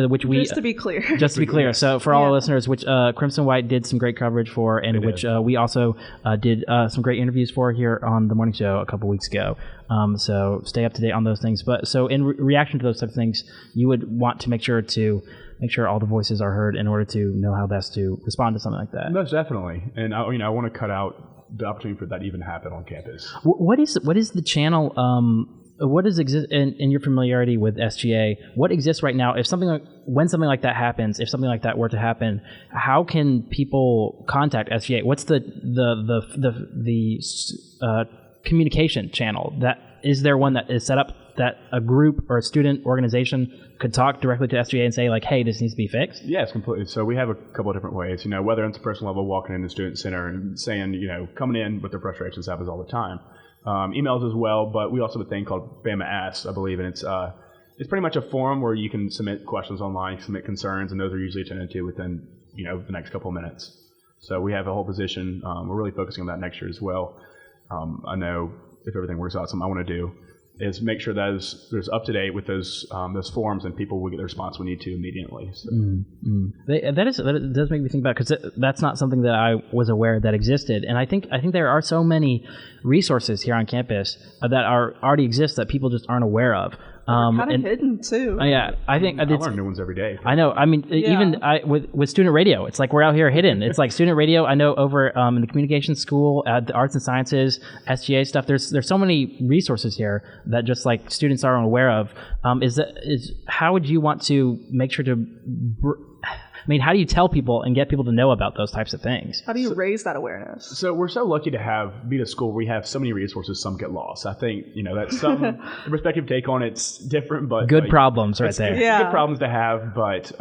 [SPEAKER 2] which we
[SPEAKER 3] just to be clear.
[SPEAKER 2] Just to be clear. So for all our listeners, which Crimson White did some great coverage for, and which we also did some great interviews for here on the morning show a couple weeks ago. So stay up to date on those things. But so in reaction to those type of things, you would want to make sure all the voices are heard in order to know how best to respond to something like that.
[SPEAKER 6] Most definitely. And I want to cut out the opportunity for that to even happen on campus.
[SPEAKER 2] What is the channel what does exist in your familiarity with SGA? What exists right now? When something like that happens, if something like that were to happen, how can people contact SGA? What's the communication channel? Is there one that is set up that a group or a student organization could talk directly to SGA and say, like, hey, this needs to be fixed?
[SPEAKER 6] Yes, completely. So we have a couple of different ways, whether it's a personal level, walking into the student center and saying, coming in with their frustrations happens all the time. Emails as well, but we also have a thing called Bama Asks, I believe, and it's pretty much a forum where you can submit questions online, submit concerns, and those are usually attended to within, the next couple of minutes. So we have a whole position. We're really focusing on that next year as well. I know if everything works out, something I want to do is make sure that there's up to date with those forums, and people will get the response we need to immediately. So.
[SPEAKER 2] That does make me think about, because that's not something that I was aware that existed, and I think there are so many resources here on campus that already exist that people just aren't aware of.
[SPEAKER 3] Kind of hidden too.
[SPEAKER 2] Yeah, I think
[SPEAKER 6] I learn new ones every day.
[SPEAKER 2] I know. I mean, even with student radio, it's like we're out here hidden. It's like student radio. I know over in the communications school, the arts and sciences, SGA stuff. There's so many resources here that just like students aren't aware of. How would you want to make sure to? How do you tell people and get people to know about those types of things?
[SPEAKER 3] How do you raise that awareness?
[SPEAKER 6] So we're so lucky to be at a school where we have so many resources, some get lost. I think, that's some the perspective take on it's different, but
[SPEAKER 2] good problems right there.
[SPEAKER 6] Good problems to have, but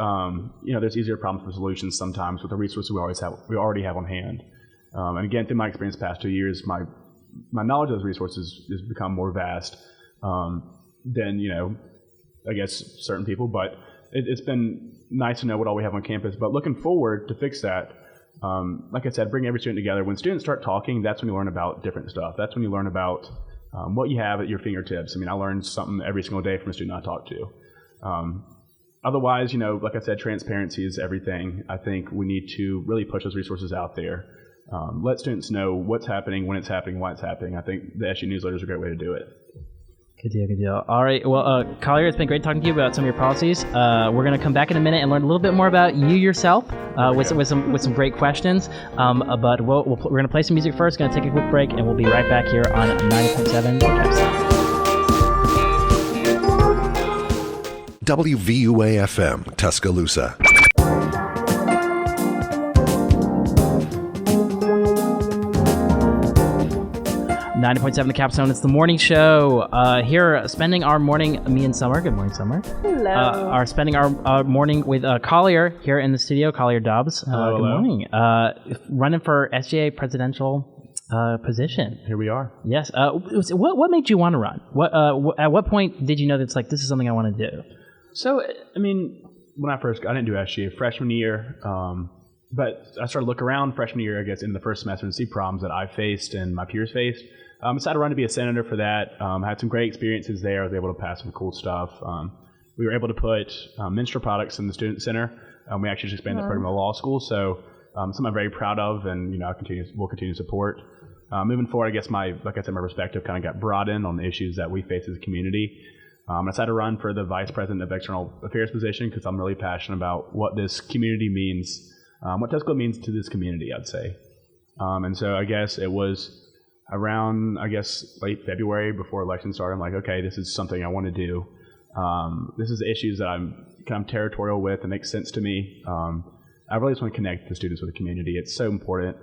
[SPEAKER 6] there's easier problems for solutions sometimes with the resources we already have on hand. And again, through my experience the past 2 years, my knowledge of those resources has become more vast than, I guess certain people, but it's been nice to know what all we have on campus, but looking forward to fix that. Like I said, bring every student together. When students start talking, that's when you learn about different stuff. That's when you learn about what you have at your fingertips. I learn something every single day from a student I talk to. Otherwise, like I said, transparency is everything. I think we need to really push those resources out there. Let students know what's happening, when it's happening, why it's happening. I think the SU newsletter is a great way to do it.
[SPEAKER 2] Good deal. All right. Well, Collier, it's been great talking to you about some of your policies. We're going to come back in a minute and learn a little bit more about you yourself with some great questions. But we're going to play some music first. Going to take a quick break, and we'll be right back here on 90.7
[SPEAKER 1] WVUA FM, Tuscaloosa.
[SPEAKER 2] 90.7 The Capstone. It's the morning show. Here, spending our morning, me and Summer. Good morning, Summer.
[SPEAKER 5] Hello.
[SPEAKER 2] Are spending our morning with Collier here in the studio. Collier Dobbs.
[SPEAKER 6] Hello.
[SPEAKER 2] Good morning. Running for SGA presidential position.
[SPEAKER 6] Here we are.
[SPEAKER 2] Yes. What made you want to run? At what point did you know that's like this is something I want to do?
[SPEAKER 6] So, when I didn't do SGA freshman year. But I started to look around freshman year, I guess, in the first semester and see problems that I faced and my peers faced. Decided to run to be a senator for that. Had some great experiences there. I was able to pass some cool stuff. We were able to put menstrual products in the student center. We actually just expanded the program to law school. So something I'm very proud of, and we'll continue to support. Moving forward, I guess my perspective kind of got broadened on the issues that we face as a community. I decided to run for the vice president of external affairs position because I'm really passionate about what this community means. What Tuscaloosa means to this community, I'd say. And so I guess it was around, late February before election started. I'm like, okay, this is something I want to do. This is issues that I'm kind of territorial with. It makes sense to me. I really just want to connect the students with the community. It's so important.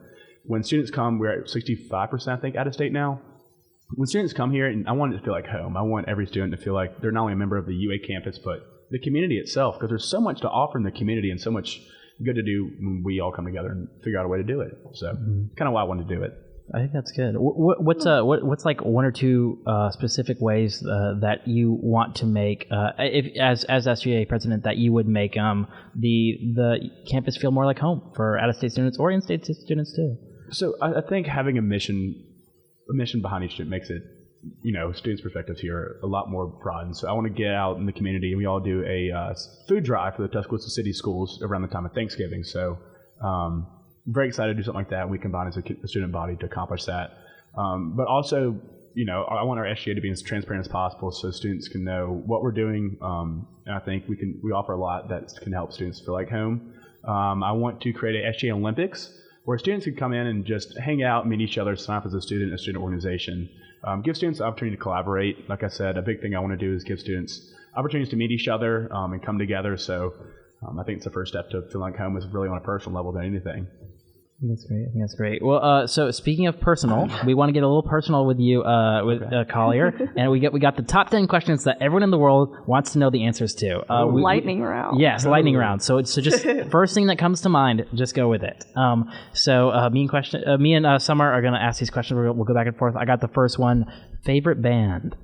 [SPEAKER 6] When students come, we're at 65%, I think, out of state now. When students come here, and I want it to feel like home. I want every student to feel like they're not only a member of the UA campus, but the community itself, because there's so much to offer in the community and so much good to do when we all come together and figure out a way to do it. So kind of why I wanted to do it.
[SPEAKER 2] I think that's good. What's like one or two specific ways that you want to make, if as SGA president, that you would make the campus feel more like home for out-of-state students or in-state students too? So
[SPEAKER 6] I think having a mission behind each student makes it, students' perspectives here a lot more broad. And so I want to get out in the community, and we all do a food drive for the Tuscaloosa City schools around the time of Thanksgiving. So I'm very excited to do something like that. We combine as a student body to accomplish that. But also, I want our SGA to be as transparent as possible so students can know what we're doing. And I think we offer a lot that can help students feel like home. I want to create a SGA Olympics where students could come in and just hang out, meet each other, sign up as a student in a student organization. Give students the opportunity to collaborate. Like I said, a big thing I want to do is give students opportunities to meet each other and come together. So I think it's the first step to feel like home is really on a personal level than anything.
[SPEAKER 2] That's great. I think that's great. Well, so speaking of personal, we want to get a little personal with you, Collier, and we got the top 10 questions that everyone in the world wants to know the answers to.
[SPEAKER 3] Lightning round.
[SPEAKER 2] Yes, lightning round. So just first thing that comes to mind, just go with it. Me and Summer are going to ask these questions. We'll go back and forth. I got the first one. Favorite band.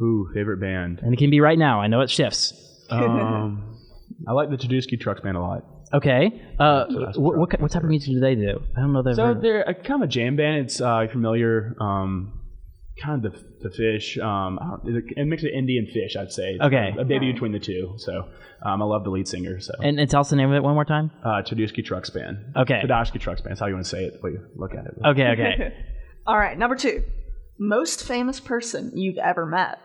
[SPEAKER 6] Ooh, favorite band.
[SPEAKER 2] And it can be right now. I know it shifts.
[SPEAKER 6] I like the Tedeschi Trucks band a lot.
[SPEAKER 2] Okay. What type of music do they do? I don't know.
[SPEAKER 6] They're a kind of a jam band. It's familiar, kind of the Fish. It mix of indie and Fish, I'd say.
[SPEAKER 2] Okay.
[SPEAKER 6] A baby between the two. So I love the lead singer. So.
[SPEAKER 2] And tell us the name of it one more time.
[SPEAKER 6] Tedeschi Trucks Band.
[SPEAKER 2] Okay.
[SPEAKER 6] Tedeschi Trucks Band. That's how you want to say it. But you look at it.
[SPEAKER 2] Okay.
[SPEAKER 3] All right. Number 2. Most famous person you've ever met.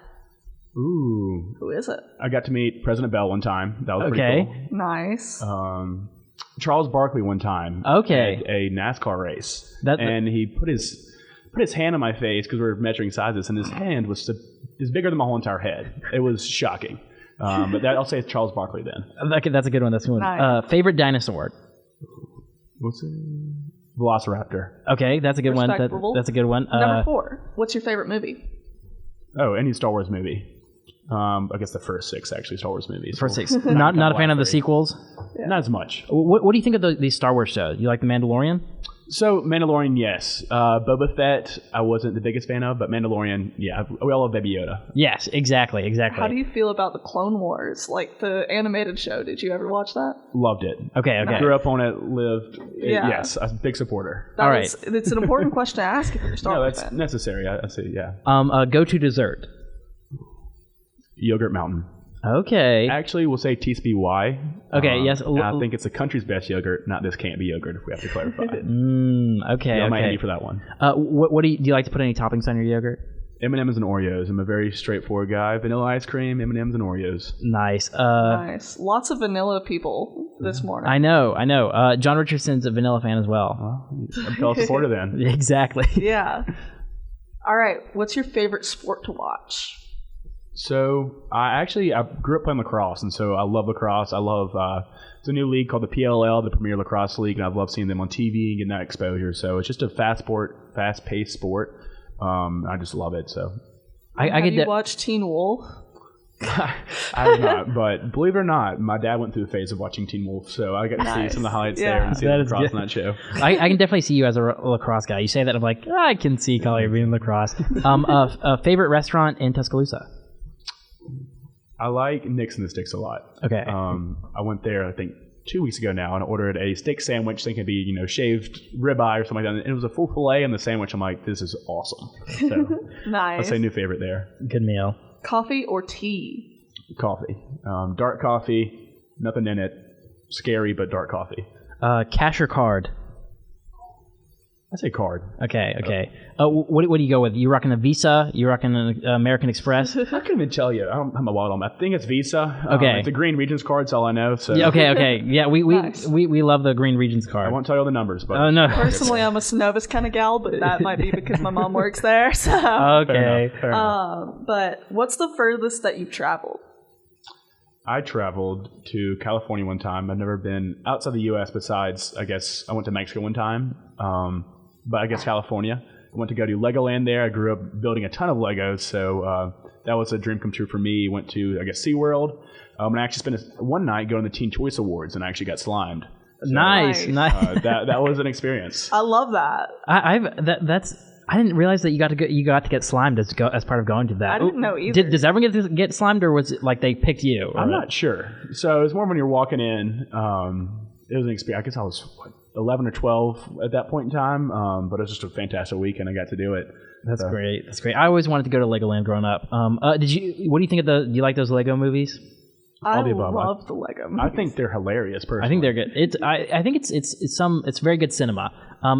[SPEAKER 6] Ooh.
[SPEAKER 3] Who is it?
[SPEAKER 6] I got to meet President Bell one time. That was pretty cool.
[SPEAKER 3] Nice.
[SPEAKER 6] Charles Barkley one time.
[SPEAKER 2] Okay.
[SPEAKER 6] At a NASCAR race. And he put his hand on my face because we were measuring sizes, and his hand was bigger than my whole entire head. It was shocking. But I'll say it's Charles Barkley then.
[SPEAKER 2] That's a good one. That's a good one.
[SPEAKER 3] Nice.
[SPEAKER 2] Favorite dinosaur.
[SPEAKER 6] What's it? Velociraptor.
[SPEAKER 2] Okay, that's a good one. That's a good one.
[SPEAKER 3] Number 4. What's your favorite movie?
[SPEAKER 6] Oh, any Star Wars movie. I guess the first 6 actually Star Wars movies.
[SPEAKER 2] First 6. Not a fan of the sequels.
[SPEAKER 6] Yeah. Not as much.
[SPEAKER 2] What do you think of these Star Wars shows? You like The Mandalorian?
[SPEAKER 6] So Mandalorian, yes. Boba Fett, I wasn't the biggest fan of, but Mandalorian, yeah. We all love Baby Yoda.
[SPEAKER 2] Yes, exactly.
[SPEAKER 3] How do you feel about the Clone Wars, like the animated show? Did you ever watch that?
[SPEAKER 6] Loved it.
[SPEAKER 2] Okay.
[SPEAKER 6] Grew up on it, lived.
[SPEAKER 3] Yeah.
[SPEAKER 6] Yes, a big supporter.
[SPEAKER 2] All right.
[SPEAKER 3] It's an important question to ask if you're a Star Wars fan.
[SPEAKER 6] No, that's necessary. I say, yeah.
[SPEAKER 2] Go-to dessert.
[SPEAKER 6] Yogurt Mountain.
[SPEAKER 2] Okay.
[SPEAKER 6] Actually, we'll say TSBY.
[SPEAKER 2] Okay, yes.
[SPEAKER 6] I think it's the country's best yogurt, not this can't be yogurt, if we have to clarify it.
[SPEAKER 2] Okay.
[SPEAKER 6] I might need for that one.
[SPEAKER 2] What do you like to put any toppings on your yogurt?
[SPEAKER 6] M&M's and Oreos. I'm a very straightforward guy. Vanilla ice cream, M&M's and Oreos.
[SPEAKER 2] Nice.
[SPEAKER 3] Nice. Lots of vanilla people this morning.
[SPEAKER 2] I know. John Richardson's a vanilla fan as well.
[SPEAKER 6] I'm a fellow supporter then.
[SPEAKER 2] Exactly.
[SPEAKER 3] Yeah. All right. What's your favorite sport to watch?
[SPEAKER 6] So I grew up playing lacrosse, and so I love lacrosse. I love it's a new league called the PLL, the Premier Lacrosse League, and I've loved seeing them on TV and getting that exposure. So it's just a fast-paced sport. I just love it. So
[SPEAKER 3] Have you watched Teen Wolf?
[SPEAKER 6] I have not, but believe it or not, my dad went through the phase of watching Teen Wolf, so I got to see some of the highlights there and see the lacrosse on that show.
[SPEAKER 2] I can definitely see you as a lacrosse guy. You say that, I'm like, I can see Collier being lacrosse. Favorite restaurant in Tuscaloosa?
[SPEAKER 6] I like Nick's and the Sticks a lot.
[SPEAKER 2] Okay.
[SPEAKER 6] I went there, I think, 2 weeks ago now, and ordered a steak sandwich thinking it'd be, shaved ribeye or something like that. And it was a full filet in the sandwich. I'm like, this is awesome. So
[SPEAKER 3] Nice.
[SPEAKER 6] I'd say new favorite there.
[SPEAKER 2] Good meal.
[SPEAKER 3] Coffee or tea?
[SPEAKER 6] Coffee. Dark coffee, nothing in it. Scary, but dark coffee.
[SPEAKER 2] Cash or card?
[SPEAKER 6] I say card.
[SPEAKER 2] Okay. What do you go with? You rocking a Visa? You rocking an American Express?
[SPEAKER 6] I couldn't even tell you. I don't have my wallet on. I think it's Visa.
[SPEAKER 2] Okay.
[SPEAKER 6] It's a Green Regions card. That's all I know. So.
[SPEAKER 2] Yeah, okay. Yeah,
[SPEAKER 3] Nice.
[SPEAKER 2] we love the Green Regions card.
[SPEAKER 6] I won't tell you all the numbers, but
[SPEAKER 2] no.
[SPEAKER 3] Personally, I'm a Synovus kind of gal, but that might be because my mom works there. So.
[SPEAKER 2] Okay.
[SPEAKER 6] Fair enough.
[SPEAKER 3] But what's the furthest that you've traveled?
[SPEAKER 6] I traveled to California one time. I've never been outside the U.S. besides, I guess, I went to Mexico one time. But I guess California. I went to go to Legoland there. I grew up building a ton of Legos, so that was a dream come true for me. Went to, I guess, SeaWorld. And I actually spent one night going to the Teen Choice Awards, and I actually got slimed. So,
[SPEAKER 2] Nice.
[SPEAKER 6] that was an experience.
[SPEAKER 3] I love that.
[SPEAKER 2] I didn't realize that you got to get slimed as part of going to that.
[SPEAKER 3] I didn't know either.
[SPEAKER 2] Does everyone get slimed, or was it like they picked you?
[SPEAKER 6] I'm not sure. So it was more when you're walking in. It was an experience. I guess I was 11 or 12 at that point in time, but it was just a fantastic weekend. I got to do it.
[SPEAKER 2] That's great. I always wanted to go to Legoland growing up. What do you think of do you like those Lego movies?
[SPEAKER 6] All the above.
[SPEAKER 3] I love the Lego movies.
[SPEAKER 6] I think they're hilarious. Personally,
[SPEAKER 2] I think they're good. I think it's very good cinema.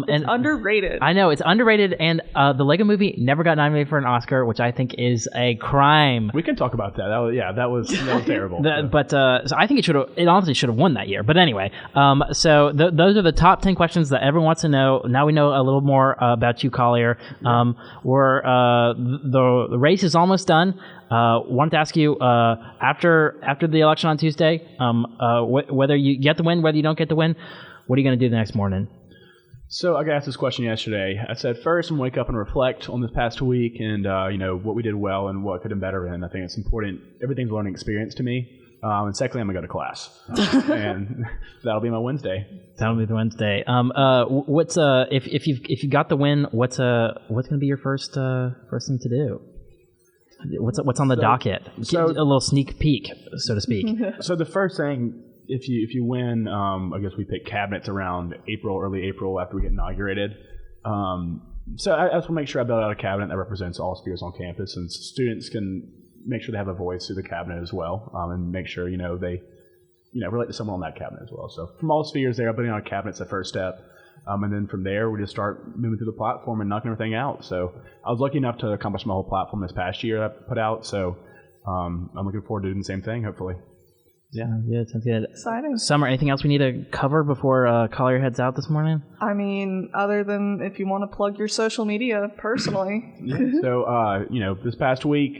[SPEAKER 3] It's underrated.
[SPEAKER 2] I know it's underrated, and the Lego Movie never got nominated for an Oscar, which I think is a crime.
[SPEAKER 6] We can talk about that. That was terrible.
[SPEAKER 2] So I think it honestly should have won that year. But anyway, so those are the top 10 questions that everyone wants to know. Now we know a little more about you, Collier. The race is almost done. Wanted to ask you after the election on Tuesday, whether you get the win, whether you don't get the win, what are you going to do the next morning?
[SPEAKER 6] So I got asked this question yesterday. I said first, I'm going to wake up and reflect on this past week and what we did well and what could have been better. And I think it's important. Everything's a learning experience to me. And secondly, I'm going to go to class, and that'll be my Wednesday.
[SPEAKER 2] That'll be the Wednesday. What's if you got the win, what's going to be your first thing to do? What's on the docket?
[SPEAKER 6] So
[SPEAKER 2] a little sneak peek, so to speak.
[SPEAKER 6] So the first thing, if you win, I guess we pick cabinets around early April after we get inaugurated. So I just want to make sure I build out a cabinet that represents all spheres on campus, and students can make sure they have a voice through the cabinet as well, and make sure they relate to someone on that cabinet as well. So from all spheres there, building out a cabinet's the first step. And then from there, we just start moving through the platform and knocking everything out. So I was lucky enough to accomplish my whole platform this past year that I put out. So I'm looking forward to doing the same thing, hopefully.
[SPEAKER 2] Yeah, sounds good.
[SPEAKER 3] Exciting.
[SPEAKER 2] Summer, anything else we need to cover before Collier heads out this morning?
[SPEAKER 3] I mean, other than if you want to plug your social media personally.
[SPEAKER 6] So, this past week,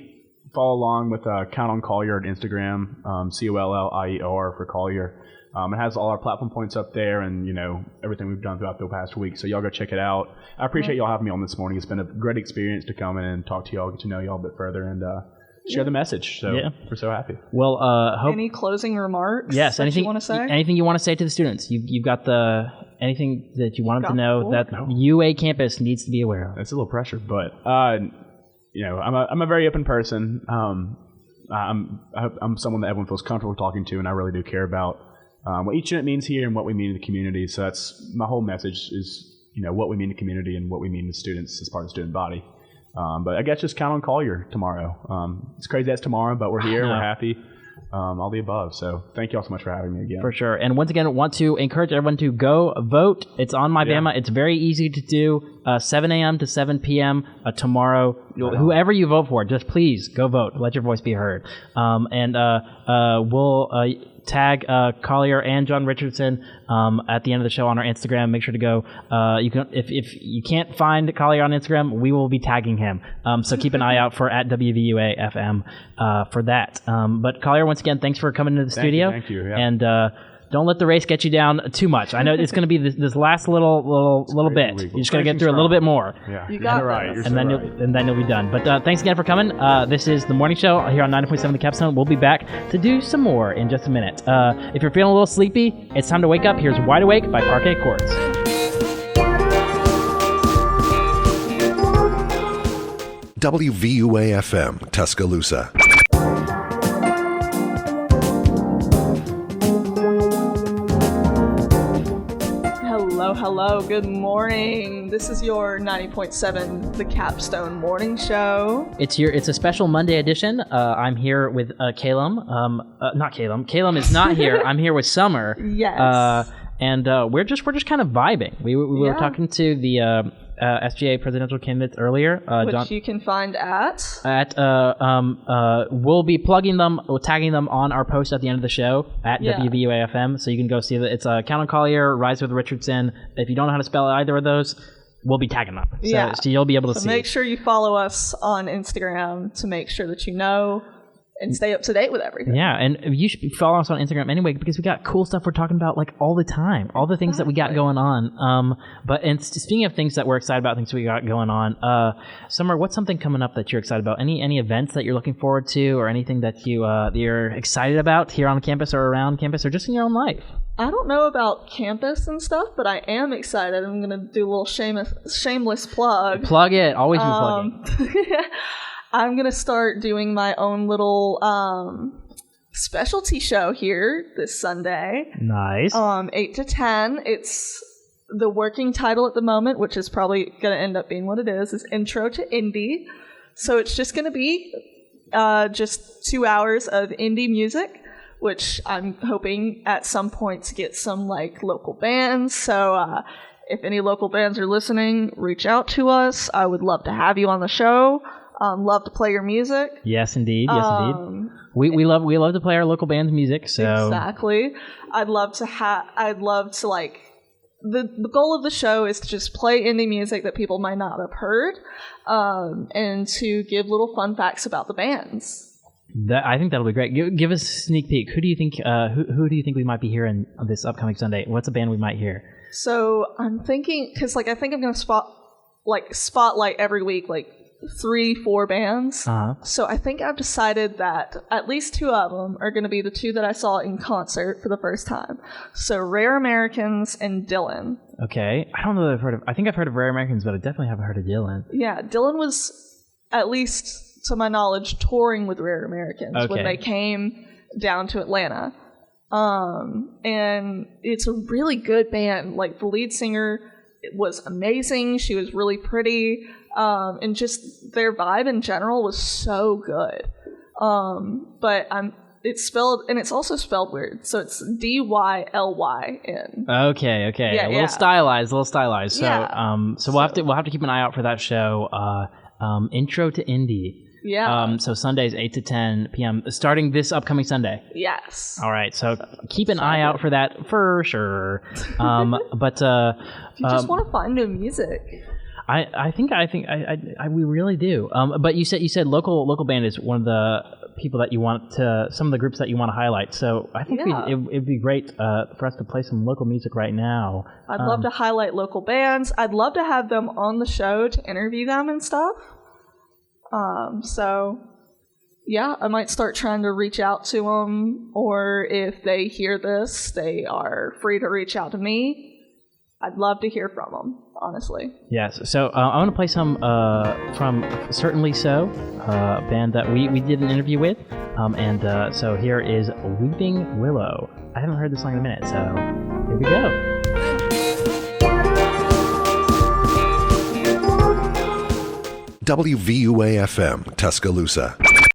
[SPEAKER 6] follow along with Count on Collier at Instagram, Collier for Collier. It has all our platform points up there and, everything we've done throughout the past week. So y'all go check it out. I appreciate y'all having me on this morning. It's been a great experience to come in and talk to y'all, get to know y'all a bit further, and share the message. So we're so happy.
[SPEAKER 2] Well,
[SPEAKER 3] any closing remarks?
[SPEAKER 2] Yes. Anything
[SPEAKER 3] you want to say?
[SPEAKER 2] Anything you want to say to the students? You've got anything that you want them to know that UA campus needs to be aware of?
[SPEAKER 6] It's a little pressure, but I'm a very open person. I'm someone that everyone feels comfortable talking to, and I really do care about what each student means here and what we mean in the community. So that's my whole message is, what we mean to the community and what we mean to students as part of the student body. But I guess just count on Collier tomorrow. It's crazy that's tomorrow, but we're here, we're happy, all the above. So thank you all so much for having me again.
[SPEAKER 2] For sure. And once again, I want to encourage everyone to go vote. It's on MyBama. It's very easy to do. 7 a.m. to 7 p.m. Tomorrow. Whoever you vote for, just please go vote. Let your voice be heard. We'll tag Collier and John Richardson at the end of the show on our Instagram. Make sure to go. You can, if you can't find Collier on Instagram, we will be tagging him. So keep an eye out for at WVUA FM for that. But Collier, once again, thanks for coming to the studio.
[SPEAKER 6] Thank you. Yeah.
[SPEAKER 2] And don't let the race get you down too much. I know it's going to be this last little bit. You just got to get through a little bit more.
[SPEAKER 6] Yeah,
[SPEAKER 3] you got
[SPEAKER 6] it.
[SPEAKER 2] And then you'll be done. But thanks again for coming. This is the morning show here on 90.7 The Capstone. We'll be back to do some more in just a minute. If you're feeling a little sleepy, it's time to wake up. Here's Wide Awake by Parquet Courts.
[SPEAKER 1] WVUA FM, Tuscaloosa.
[SPEAKER 3] Hello, good morning. This is your 90.7 The Capstone Morning Show.
[SPEAKER 2] It's a special Monday edition. I'm here with Callum. Not Callum. Callum is not here. I'm here with Summer.
[SPEAKER 3] Yes.
[SPEAKER 2] And we're just kind of vibing. We were talking to the SGA presidential candidates earlier.
[SPEAKER 3] Which you can find at
[SPEAKER 2] we'll be plugging them, or tagging them on our post at the end of the show at WVUA FM, so you can go see that. It's Count on Collier, Rise with Richardson. If you don't know how to spell either of those, we'll be tagging them. So you'll be able to see.
[SPEAKER 3] Make sure you follow us on Instagram to make sure that you know and stay up to date with everything.
[SPEAKER 2] Yeah, and you should follow us on Instagram anyway, because we got cool stuff we're talking about all the time, all the things that we got going on. And speaking of things that we're excited about, things we got going on, Summer, what's something coming up that you're excited about? Any events that you're looking forward to, or anything that you're excited about here on campus or around campus or just in your own life?
[SPEAKER 3] I don't know about campus and stuff, but I am excited. I'm going to do a little shameless plug.
[SPEAKER 2] Plug it. Always be plugging.
[SPEAKER 3] I'm going to start doing my own little specialty show here this Sunday.
[SPEAKER 2] Nice.
[SPEAKER 3] 8 to 10. It's the working title at the moment, which is probably going to end up being what it is Intro to Indie. So it's just going to be just 2 hours of indie music which I'm hoping at some point to get some like local bands. So if any local bands are listening, reach out to us. I would love to have you on the show. Love to play your music.
[SPEAKER 2] Yes, indeed. Yes, indeed. We love to play our local band's music. So
[SPEAKER 3] exactly. I'd love to like. The goal of the show is to just play indie music that people might not have heard, and to give little fun facts about the bands.
[SPEAKER 2] I think that'll be great. Give us a sneak peek. Who do you think? Who do you think we might be hearing this upcoming Sunday? What's a band we might hear?
[SPEAKER 3] So I'm thinking, because like I think I'm gonna spotlight every week like 3-4 bands. So I think I've decided that at least 2 of them are going to be the 2 that I saw in concert for the first time. So Rare Americans and Dylan.
[SPEAKER 2] Okay, I don't know that I've heard of. I think I've heard of Rare Americans, but I definitely haven't heard of Dylan.
[SPEAKER 3] Yeah, Dylan was, at least to my knowledge, touring with Rare Americans when they came down to Atlanta. And it's a really good band. Like the lead singer was amazing. She was really pretty. And just their vibe in general was so good. But it's spelled, and it's also spelled weird. So it's Dylyn.
[SPEAKER 2] Okay.
[SPEAKER 3] Yeah,
[SPEAKER 2] a little stylized. So,
[SPEAKER 3] yeah.
[SPEAKER 2] So we'll have to keep an eye out for that show. Intro to Indie.
[SPEAKER 3] Yeah.
[SPEAKER 2] So Sundays 8 to 10 p.m. starting this upcoming Sunday.
[SPEAKER 3] Yes.
[SPEAKER 2] All right. So keep an eye out for that for sure. But
[SPEAKER 3] if you just want to find new music.
[SPEAKER 2] I think we really do. But you said local band is one of the people that you want to, some of the groups that you want to highlight. So I think it'd be great for us to play some local music right now.
[SPEAKER 3] I'd love to highlight local bands. I'd love to have them on the show to interview them and stuff. So yeah, I might start trying to reach out to them, or if they hear this, they are free to reach out to me. I'd love to hear from them, honestly.
[SPEAKER 2] Yes. So I want to play some from Certainly So, a band that we did an interview with. So here is Weeping Willow. I haven't heard this song in a minute, so here we go.
[SPEAKER 1] WVUA-FM, Tuscaloosa.